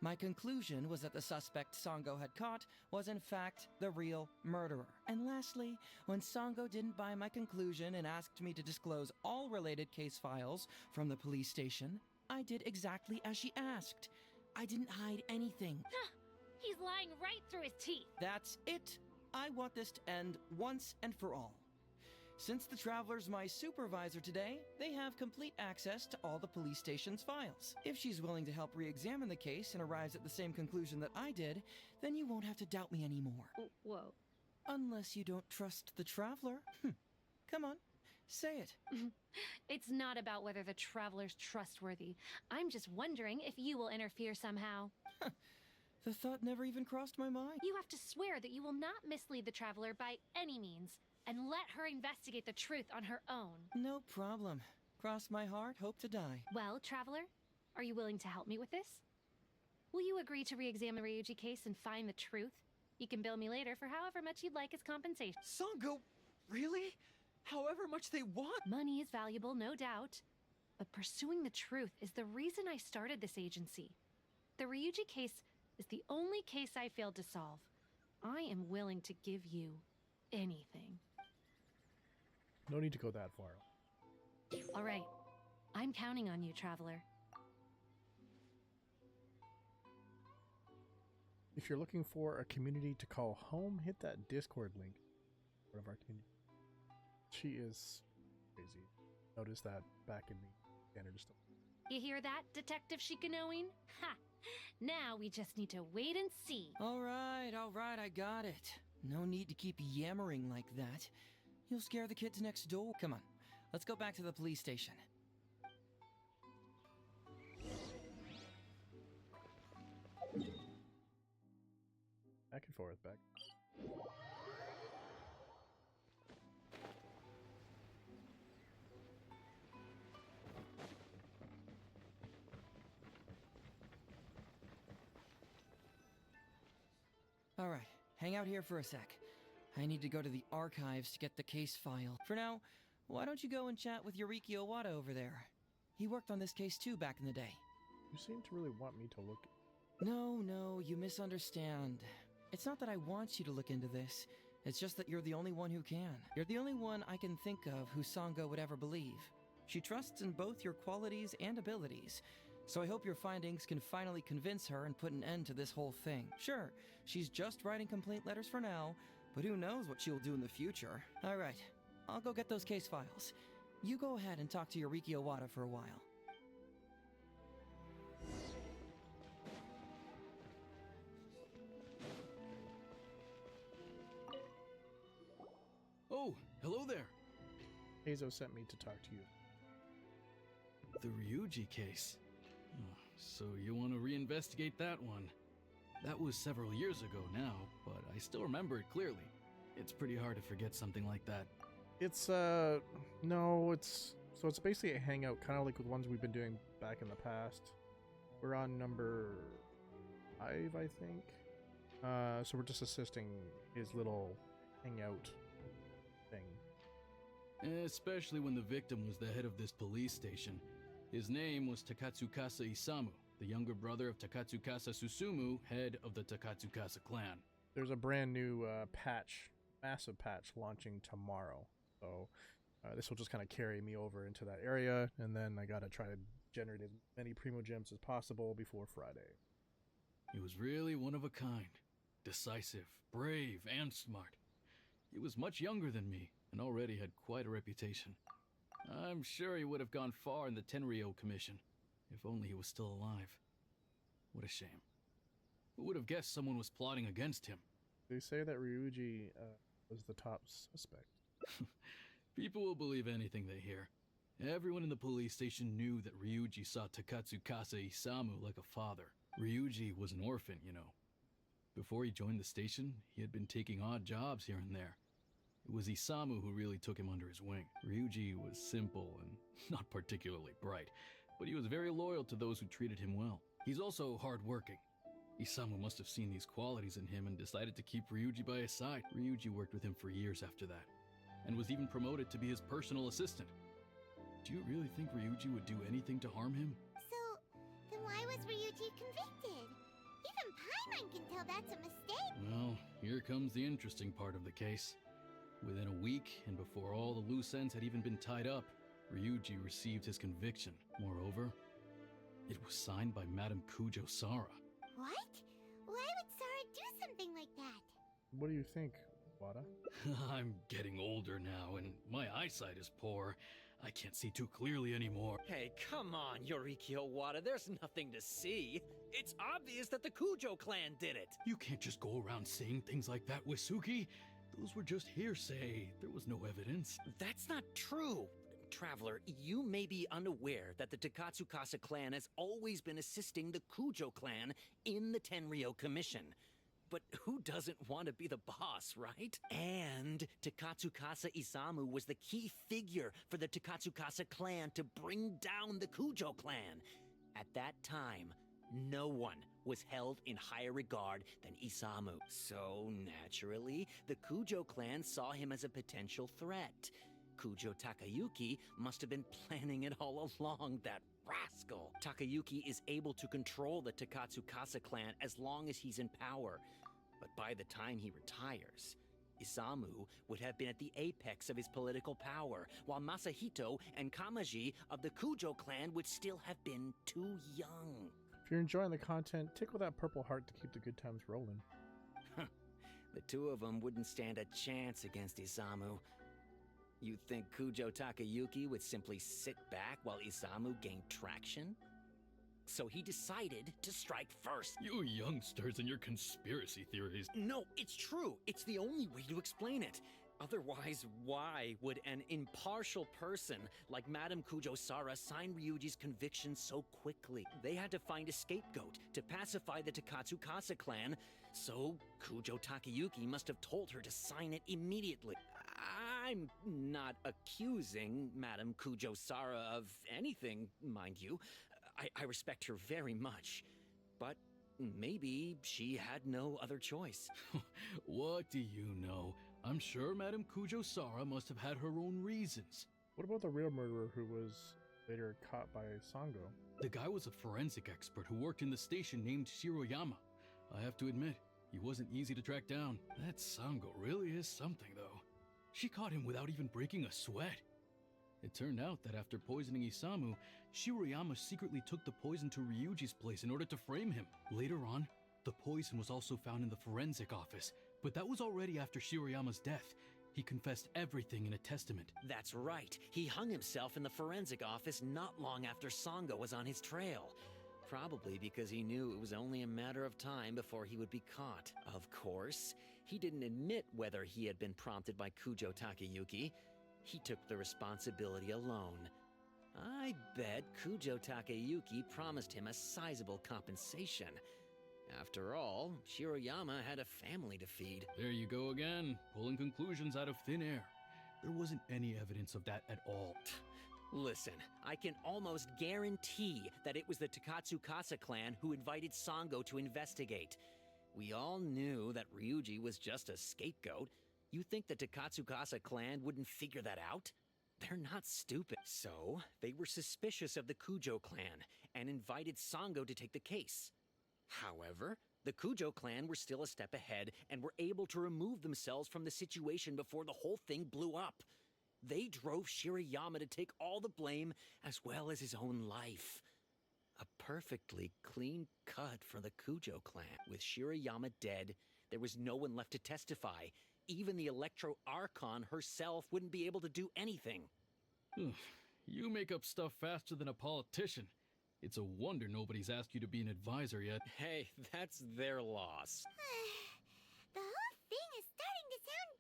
My conclusion was that the suspect Sango had caught was in fact the real murderer. And lastly, when Sango didn't buy my conclusion and asked me to disclose all related case files from the police station, I did exactly as she asked. I didn't hide anything. He's lying right through his teeth. That's it. I want this to end once and for all. Since the Traveler's my supervisor today, they have complete access to all the police station's files. If she's willing to help re-examine the case and arrives at the same conclusion that I did, then you won't have to doubt me anymore. Whoa. Unless you don't trust the Traveler. Come on, say it. It's not about whether the Traveler's trustworthy. I'm just wondering if you will interfere somehow. The thought never even crossed my mind. You have to swear that you will not mislead the Traveler by any means, and let her investigate the truth on her own. No problem. Cross my heart, hope to die. Well, Traveler, are you willing to help me with this? Will you agree to re-examine the Ryuji case and find the truth? You can bill me later for however much you'd like as compensation. Sango, really? However much they want? Money is valuable, no doubt. But pursuing the truth is the reason I started this agency. The Ryuji case is the only case I failed to solve. I am willing to give you anything. No need to go that far. All right. I'm counting on you, Traveler. If you're looking for a community to call home, hit that Discord link. One of our community. She is crazy. Notice that back in the standard stuff. You hear that, Detective Shikanoin? Ha! Now we just need to wait and see. All right, I got it. No need to keep yammering like that. You'll scare the kids next door. Come on, let's go back to the police station. Back and forth, back. All right, hang out here for a sec. I need to go to the archives to get the case file. For now, why don't you go and chat with Yoriki Owada over there? He worked on this case too back in the day. You seem to really want me to look. No, you misunderstand. It's not that I want you to look into this. It's just that you're the only one who can. You're the only one I can think of who Sango would ever believe. She trusts in both your qualities and abilities. So I hope your findings can finally convince her and put an end to this whole thing. Sure, she's just writing complaint letters for now, but who knows what she'll do in the future. All right, I'll go get those case files. You go ahead and talk to Yoriki Owada for a while. Oh, hello there. HEIZOU sent me to talk to you. The Ryuji case. Oh, so you want to reinvestigate that one? That was several years ago now, but I still remember it clearly. It's pretty hard to forget something like that. It's no, it's basically a hangout, kind of like with ones we've been doing back in the past. We're on number 5, I think. So we're just assisting his little hangout thing. Especially when the victim was the head of this police station. His name was Takatsukasa Isamu, the younger brother of Takatsukasa Susumu, head of the Takatsukasa clan. There's a brand new patch, massive patch, launching tomorrow. So this will just kind of carry me over into that area, and then I gotta try to generate as many Primo Gems as possible before Friday. He was really one of a kind. Decisive, brave, and smart. He was much younger than me, and already had quite a reputation. I'm sure he would have gone far in the Tenryou Commission, if only he was still alive. What a shame. Who would have guessed someone was plotting against him? They say that Ryuji was the top suspect. People will believe anything they hear. Everyone in the police station knew that Ryuji saw Takatsukasa Isamu like a father. Ryuji was an orphan, you know. Before he joined the station, he had been taking odd jobs here and there. It was Isamu who really took him under his wing. Ryuji was simple and not particularly bright, but he was very loyal to those who treated him well. He's also hardworking. Isamu must have seen these qualities in him and decided to keep Ryuji by his side. Ryuji worked with him for years after that, and was even promoted to be his personal assistant. Do you really think Ryuji would do anything to harm him? So, then why was Ryuji convicted? Even Paimon can tell that's a mistake. Well, here comes the interesting part of the case. Within a week, and before all the loose ends had even been tied up, Ryuji received his conviction. Moreover, it was signed by Madame Kujo Sara. What? Why would Sara do something like that? What do you think, Wada? I'm getting older now, and my eyesight is poor. I can't see too clearly anymore. Hey, come on, Yoriki Owada, there's nothing to see. It's obvious that the Kujo clan did it. You can't just go around saying things like that, Wisuki. Those were just hearsay. There was no evidence. That's not true. Traveler, you may be unaware that the Takatsukasa clan has always been assisting the Kujo clan in the Tenryou Commission. But who doesn't want to be the boss, right? And Takatsukasa Isamu was the key figure for the Takatsukasa clan to bring down the Kujo clan. At that time, no one was held in higher regard than Isamu. So, naturally, the Kujo clan saw him as a potential threat. Kujo Takayuki must have been planning it all along, that rascal. Takayuki is able to control the Takatsukasa clan as long as he's in power. But by the time he retires, Isamu would have been at the apex of his political power, while Masahito and Kamaji of the Kujo clan would still have been too young. If you're enjoying the content, tickle that purple heart to keep the good times rolling. The two of them wouldn't stand a chance against Isamu. You think Kujo Takayuki would simply sit back while Isamu gained traction? So he decided to strike first. You youngsters and your conspiracy theories. No, it's true. It's the only way to explain it. Otherwise, why would an impartial person like Madame Kujo Sara sign Ryuji's conviction so quickly? They had to find a scapegoat to pacify the Takatsukasa clan, so Kujo Takayuki must have told her to sign it immediately. I'm not accusing Madame Kujo Sara of anything, mind you. I respect her very much, but maybe she had no other choice. What do you know? I'm sure Madame Kujo Sara must have had her own reasons. What about the real murderer who was later caught by Sango? The guy was a forensic expert who worked in the station named Shiroyama. I have to admit, he wasn't easy to track down. That Sango really is something, though. She caught him without even breaking a sweat. It turned out that after poisoning Isamu, Shiroyama secretly took the poison to Ryuji's place in order to frame him. Later on, the poison was also found in the forensic office, but that was already after Shiroyama's death. He confessed everything in a testament. That's right. He hung himself in the forensic office not long after Sango was on his trail. Probably because he knew it was only a matter of time before he would be caught. Of course, he didn't admit whether he had been prompted by Kujo Takayuki. He took the responsibility alone. I bet Kujo Takeyuki promised him a sizable compensation. After all, Shiroyama had a family to feed. There you go again, pulling conclusions out of thin air. There wasn't any evidence of that at all. Listen, I can almost guarantee that it was the Takatsukasa clan who invited Sango to investigate. We all knew that Ryuji was just a scapegoat. You think the Takatsukasa clan wouldn't figure that out? They're not stupid. So, they were suspicious of the Kujo clan and invited Sango to take the case. However, the Kujo clan were still a step ahead and were able to remove themselves from the situation before the whole thing blew up. They drove Shirayama to take all the blame as well as his own life. A perfectly clean cut for the Kujo clan. With Shirayama dead, there was no one left to testify. Even the Electro Archon herself wouldn't be able to do anything. You make up stuff faster than a politician. It's a wonder nobody's asked you to be an advisor yet. Hey, that's their loss. The whole thing is starting to sound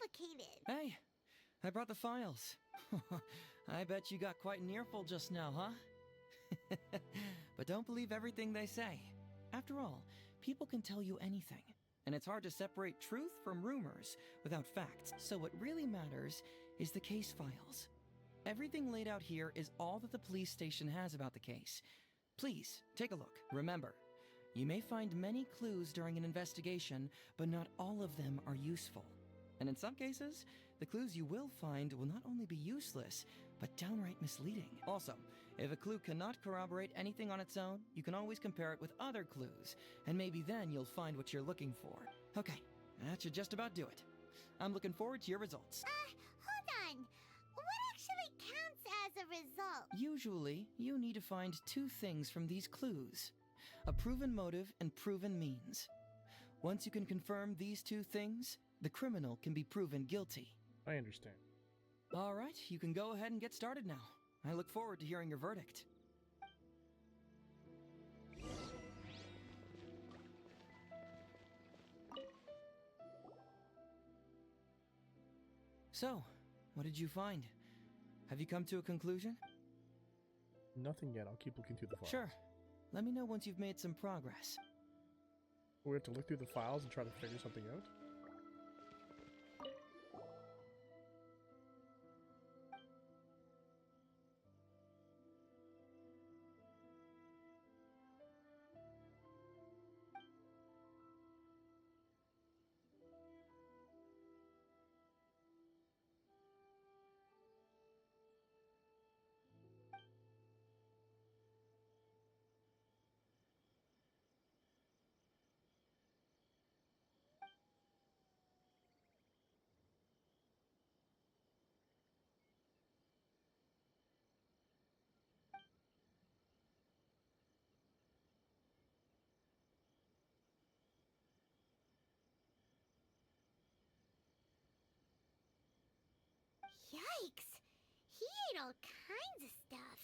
complicated. Hey, I brought the files. I bet you got quite an earful just now, huh? But don't believe everything they say. After all, people can tell you anything, and it's hard to separate truth from rumors without facts. So what really matters is the case files. Everything laid out here is all that the police station has about the case. Please, take a look. Remember, you may find many clues during an investigation, but not all of them are useful. And in some cases, the clues you will find will not only be useless, but downright misleading. Also, if a clue cannot corroborate anything on its own, you can always compare it with other clues, and maybe then you'll find what you're looking for. Okay, that should just about do it. I'm looking forward to your results. Hold on. What actually counts as a result? Usually, you need to find two things from these clues: a proven motive and proven means. Once you can confirm these two things, the criminal can be proven guilty. I understand. All right, you can go ahead and get started now. I look forward to hearing your verdict. So, what did you find? Have you come to a conclusion? Nothing yet. I'll keep looking through the files. Sure. Let me know once you've made some progress. We have to look through the files and try to figure something out? Yikes! He ate all kinds of stuff.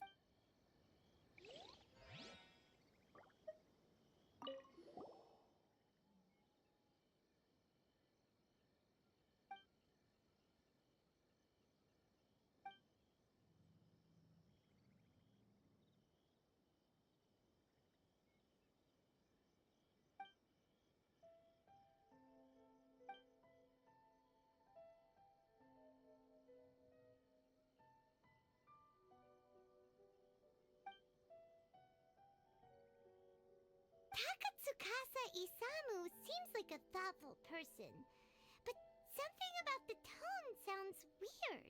Takatsukasa Isamu seems like a thoughtful person, but something about the tone sounds weird.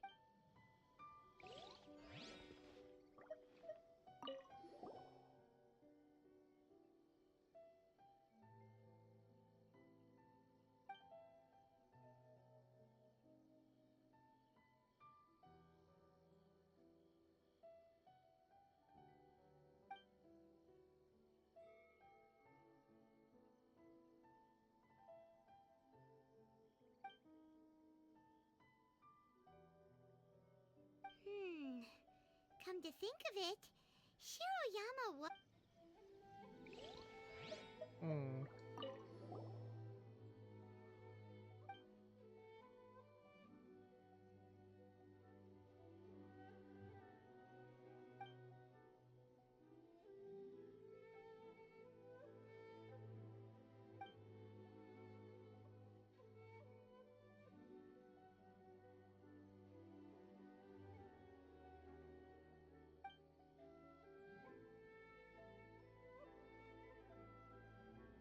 Come to think of it, Shiroyama was...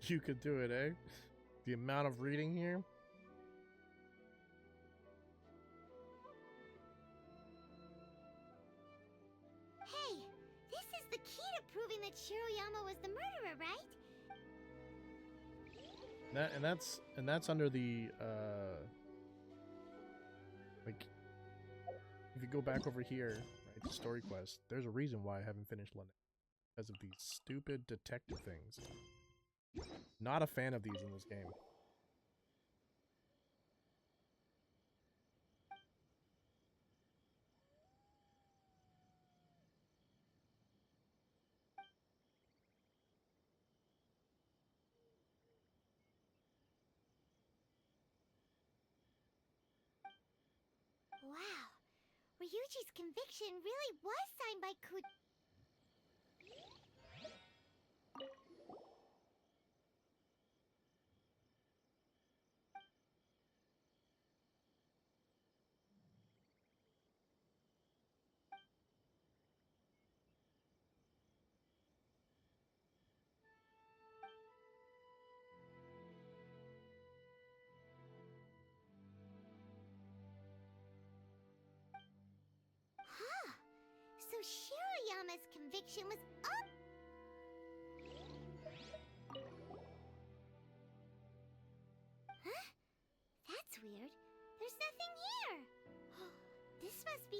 You could do it, eh? The amount of reading here. Hey, this is the key to proving that Shiroyama was the murderer, right? That's under the like, if you go back over here, right, to story quest, there's a reason why I haven't finished London. Because of these stupid detective things. Not a fan of these in this game. Wow, Ryuji's conviction really was signed by Kud. Huh. So Shiroyama's conviction was up. Huh? That's weird. There's nothing here. This must be...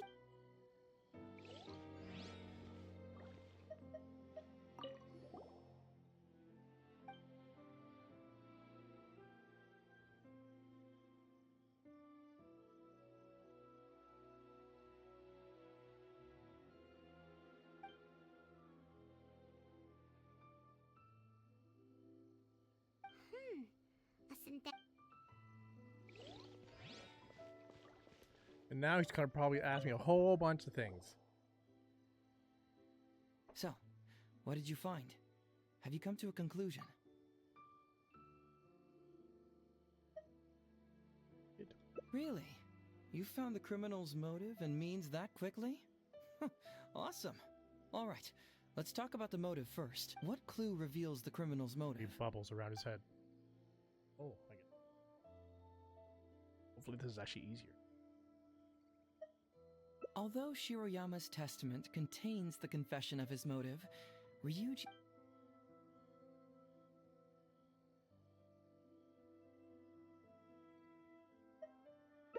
A synthetic... And now he's gonna probably ask me a whole bunch of things. So, what did you find? Have you come to a conclusion? Really? You found the criminal's motive and means that quickly? Awesome. All right, let's talk about the motive first. What clue reveals the criminal's motive? He bubbles around his head. Oh, I get it. Hopefully this is actually easier. Although Shiroyama's testament contains the confession of his motive, Ryuji...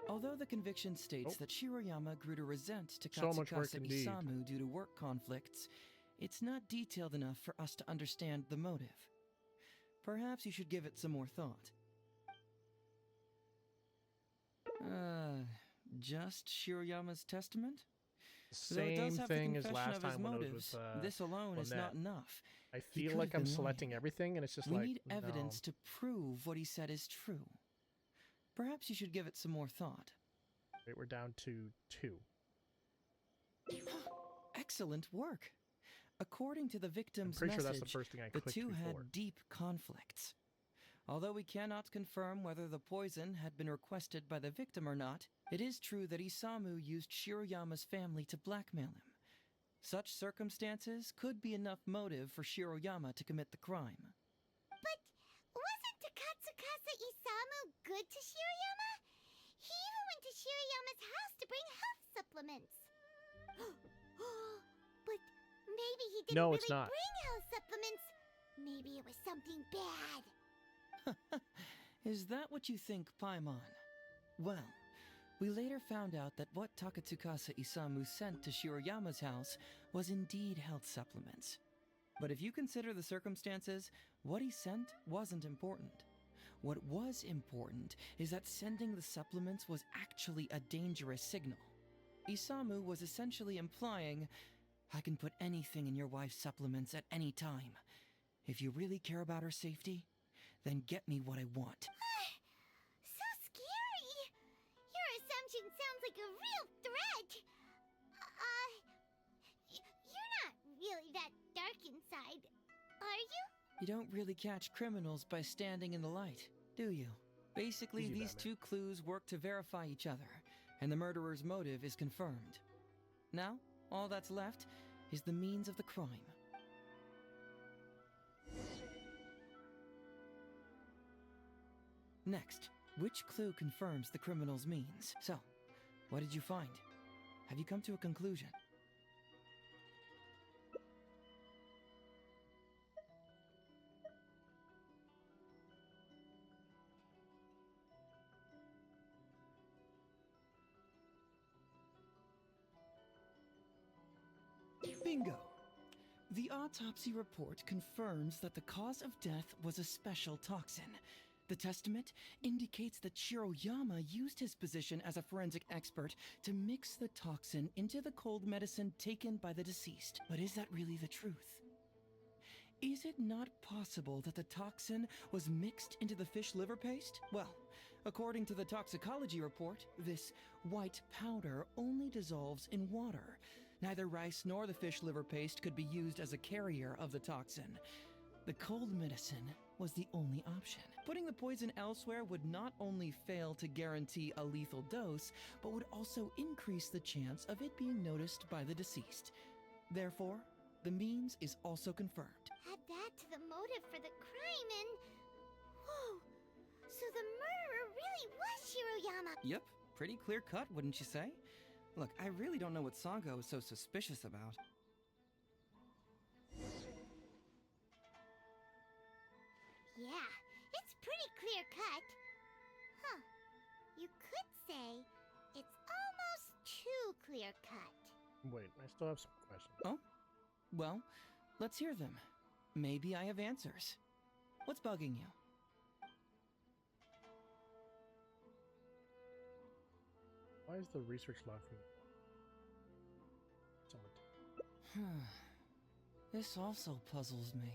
Although the conviction states that Shiroyama grew to resent So much work Takatsukasa indeed. Isamu due to work conflicts, it's not detailed enough for us to understand the motive. Perhaps you should give it some more thought. Just Shiroyama's testament? Though it does Same have the thing as confession last of his time when it was motives, with this alone is not Lynette. enough. I He feel could like have I'm been selecting lying. everything, and it's just We like need evidence no. to prove what he said is true. Perhaps you should give it some more thought. Right, we're down to 2. Excellent work. According to the victim's pretty sure message, that's the first thing I the clicked two before. had deep conflicts. Although we cannot confirm whether the poison had been requested by the victim or not, it is true that Isamu used Shiroyama's family to blackmail him. Such circumstances could be enough motive for Shiroyama to commit the crime. But wasn't Takatsukasa Isamu good to Shiroyama? He even went to Shiroyama's house to bring health supplements. But maybe he didn't No, really it's not. bring health supplements. Maybe it was something bad. Is that what you think, Paimon? Well, we later found out that what Takatsukasa Isamu sent to Shiroyama's house was indeed health supplements. But if you consider the circumstances, what he sent wasn't important. What was important is that sending the supplements was actually a dangerous signal. Isamu was essentially implying, I can put anything in your wife's supplements at any time. If you really care about her safety, then get me what I want. So scary! Your assumption sounds like a real threat. You're not really that dark inside, are you? You don't really catch criminals by standing in the light, do you? Basically, Easy, these Batman. two clues work to verify each other, and the murderer's motive is confirmed. Now, all that's left is the means of the crime. Next, which clue confirms the criminal's means? So, what did you find? Have you come to a conclusion? Bingo! The autopsy report confirms that the cause of death was a special toxin. The testament indicates that Shiroyama used his position as a forensic expert to mix the toxin into the cold medicine taken by the deceased. But is that really the truth? Is it not possible that the toxin was mixed into the fish liver paste? Well, according to the toxicology report, this white powder only dissolves in water. Neither rice nor the fish liver paste could be used as a carrier of the toxin. The cold medicine was the only option. Putting the poison elsewhere would not only fail to guarantee a lethal dose, but would also increase the chance of it being noticed by the deceased. Therefore, the means is also confirmed. Add that to the motive for the crime and... Whoa! So the murderer really was Shiroyama! Yep, pretty clear cut, wouldn't you say? Look, I really don't know what Sango is so suspicious about. Yeah, it's pretty clear cut. Huh. You could say it's almost too clear cut. Wait, I still have some questions. Oh? Well, let's hear them. Maybe I have answers. What's bugging you? Why is the research log from someone? This also puzzles me.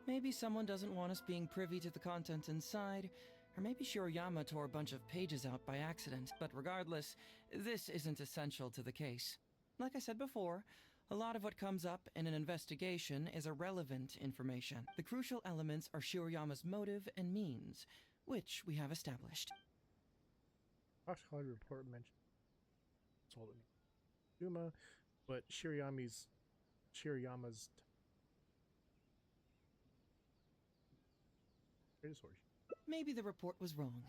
Maybe someone doesn't want us being privy to the content inside, or maybe Shiroyama tore a bunch of pages out by accident, but regardless, this isn't essential to the case. Like I said before, a lot of what comes up in an investigation is irrelevant information. The crucial elements are Shiroyama's motive and means, which we have established. Toxicology report mentioned Yuma, but Shiroyama's trade association. Maybe the report was wrong.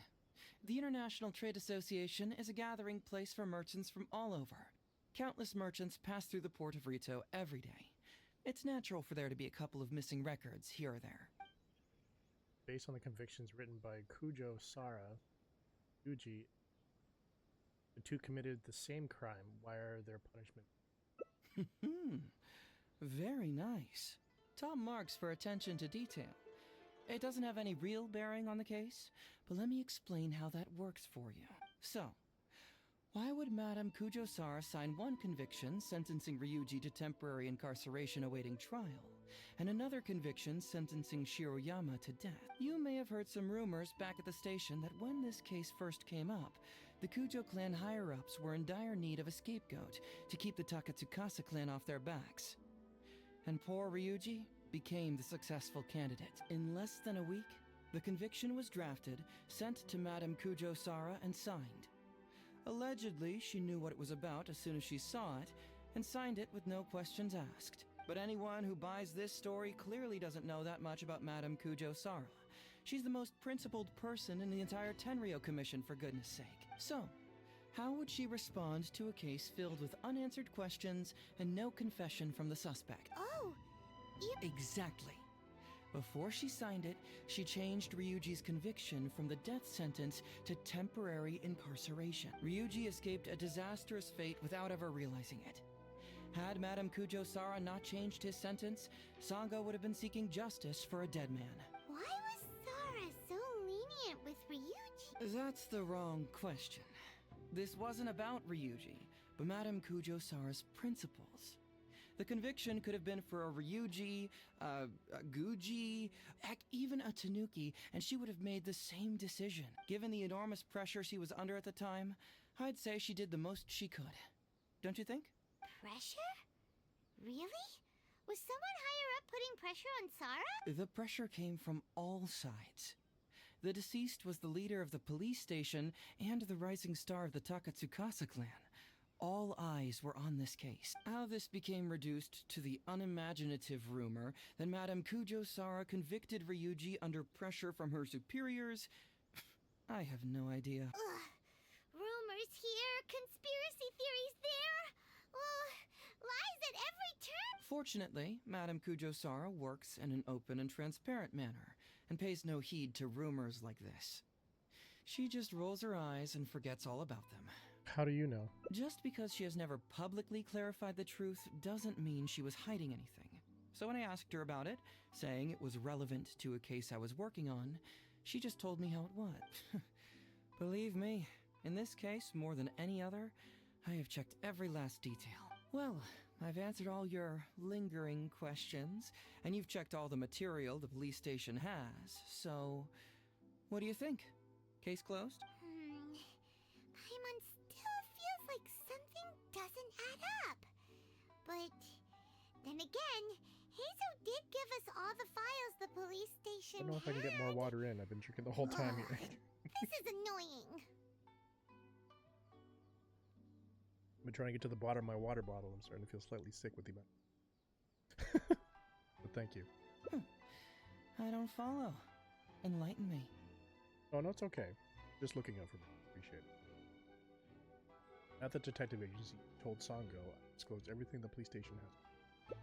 The International Trade Association is a gathering place for merchants from all over. Countless merchants pass through the port of Rito every day. It's natural for there to be a couple of missing records here or there. Based on the convictions written by Kujo Sara, Yuji, the two committed the same crime. Why are their punishments? Very nice. Top marks for attention to detail. It doesn't have any real bearing on the case, but let me explain how that works for you. So, why would Madame Kujo-Sara sign one conviction sentencing Ryuji to temporary incarceration awaiting trial, and another conviction sentencing Shiroyama to death? You may have heard some rumors back at the station that when this case first came up, the Kujo clan higher-ups were in dire need of a scapegoat to keep the Takatsukasa clan off their backs. And poor Ryuji became the successful candidate. In less than a week, the conviction was drafted, sent to Madame Kujo-Sara, and signed. Allegedly, she knew what it was about as soon as she saw it, and signed it with no questions asked. But anyone who buys this story clearly doesn't know that much about Madame Kujo-Sara. She's the most principled person in the entire Tenryou Commission, for goodness sake. So, how would she respond to a case filled with unanswered questions and no confession from the suspect? Oh, Exactly. Before she signed it, she changed Ryuji's conviction from the death sentence to temporary incarceration. Ryuji escaped a disastrous fate without ever realizing it. Had Madame Kujo-Sara not changed his sentence, Sango would have been seeking justice for a dead man. Why was Sara so lenient with Ryuji? That's the wrong question. This wasn't about Ryuji, but Madame Kujo-Sara's principles. The conviction could have been for a Ryuji, a Guji, heck, even a Tanuki, and she would have made the same decision. Given the enormous pressure she was under at the time, I'd say she did the most she could. Don't you think? Pressure? Really? Was someone higher up putting pressure on Sara? The pressure came from all sides. The deceased was the leader of the police station and the rising star of the Takatsukasa clan. all eyes were on this case. How this became reduced to the unimaginative rumor that Madame Kujo-Sara convicted Ryuji under pressure from her superiors, I have no idea. Ugh. Rumors here, conspiracy theories there. Lies at every turn. Fortunately, Madame Kujo-Sara works in an open and transparent manner and pays no heed to rumors like this. She just rolls her eyes and forgets all about them. How do you know? Just because she has never publicly clarified the truth doesn't mean she was hiding anything. So when I asked her about it, saying it was relevant to a case I was working on, she just told me how it was. Believe me, in this case, more than any other, I have checked every last detail. Well, I've answered all your lingering questions, and you've checked all the material the police station has, so what do you think? Case closed? Paimon still feels like something doesn't add up. But then again, HEIZOU did give us all the files the police I station don't know if I can get more water in. I've been drinking the whole time here. This is annoying. I've been trying to get to the bottom of my water bottle. I'm starting to feel slightly sick with the amount. But thank you. I don't follow. Enlighten me. Oh, no, it's okay. Just looking out for me. Appreciate it. At the detective agency, told Sango I disclosed everything the police station has.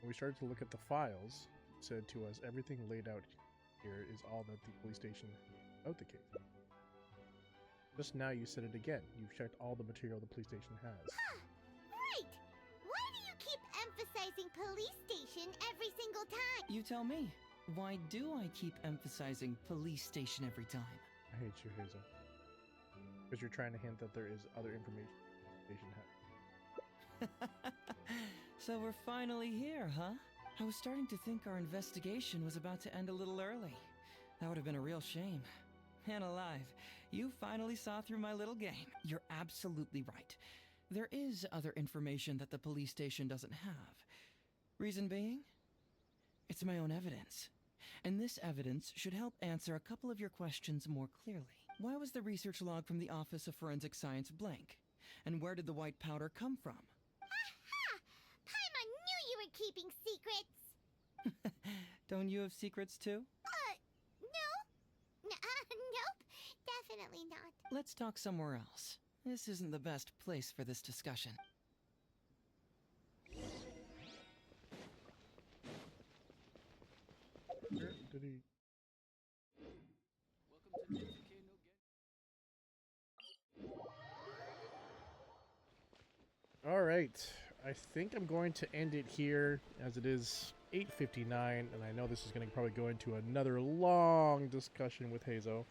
When we started to look at the files, it said to us everything laid out here is all that the police station about the case. Just now you said it again. You've checked all the material the police station has. Right! Why do you keep emphasizing police station every single time? You tell me. Why do I keep emphasizing police station every time? I hate you, HEIZOU. Because you're trying to hint that there is other information the station has. So we're finally here, huh? I was starting to think our investigation was about to end a little early. That would have been a real shame. Man alive, you finally saw through my little game. You're absolutely right. There is other information that the police station doesn't have. Reason being? It's my own evidence. And this evidence should help answer a couple of your questions more clearly. Why was the research log from the Office of Forensic Science blank? And where did the white powder come from? Aha! Paimon knew you were keeping secrets! Don't you have secrets too? No. Nope. Definitely not. Let's talk somewhere else. This isn't the best place for this discussion. Did he? All right, I think I'm going to end it here as it is 8:59, and I know this is going to probably go into another long discussion with HEIZOU.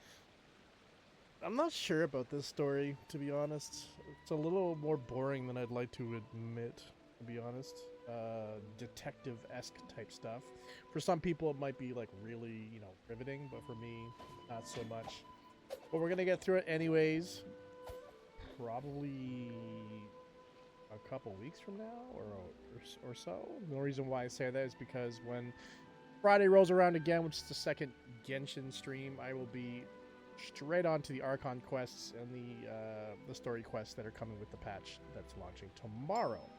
I'm not sure about this story, to be honest. It's a little more boring than I'd like to admit, to be honest. Detective-esque type stuff. For some people, it might be like really, riveting, but for me, not so much. But we're gonna get through it anyways. Probably a couple weeks from now, or so. The reason why I say that is because when Friday rolls around again, which is the second Genshin stream, I will be straight on to the Archon quests and the story quests that are coming with the patch that's launching tomorrow.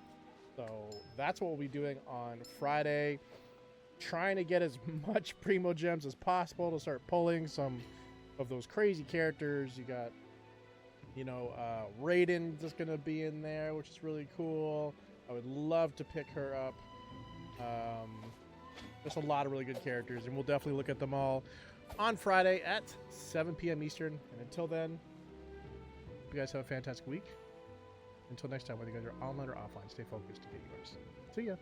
So that's what we'll be doing on Friday. Trying to get as much Primo Gems as possible to start pulling some of those crazy characters. You got, Raiden just going to be in there, which is really cool. I would love to pick her up. There's a lot of really good characters, and we'll definitely look at them all on Friday at 7 p.m. Eastern. And until then, hope you guys have a fantastic week. Until next time, whether you guys are online or offline, stay focused to get yours. See ya.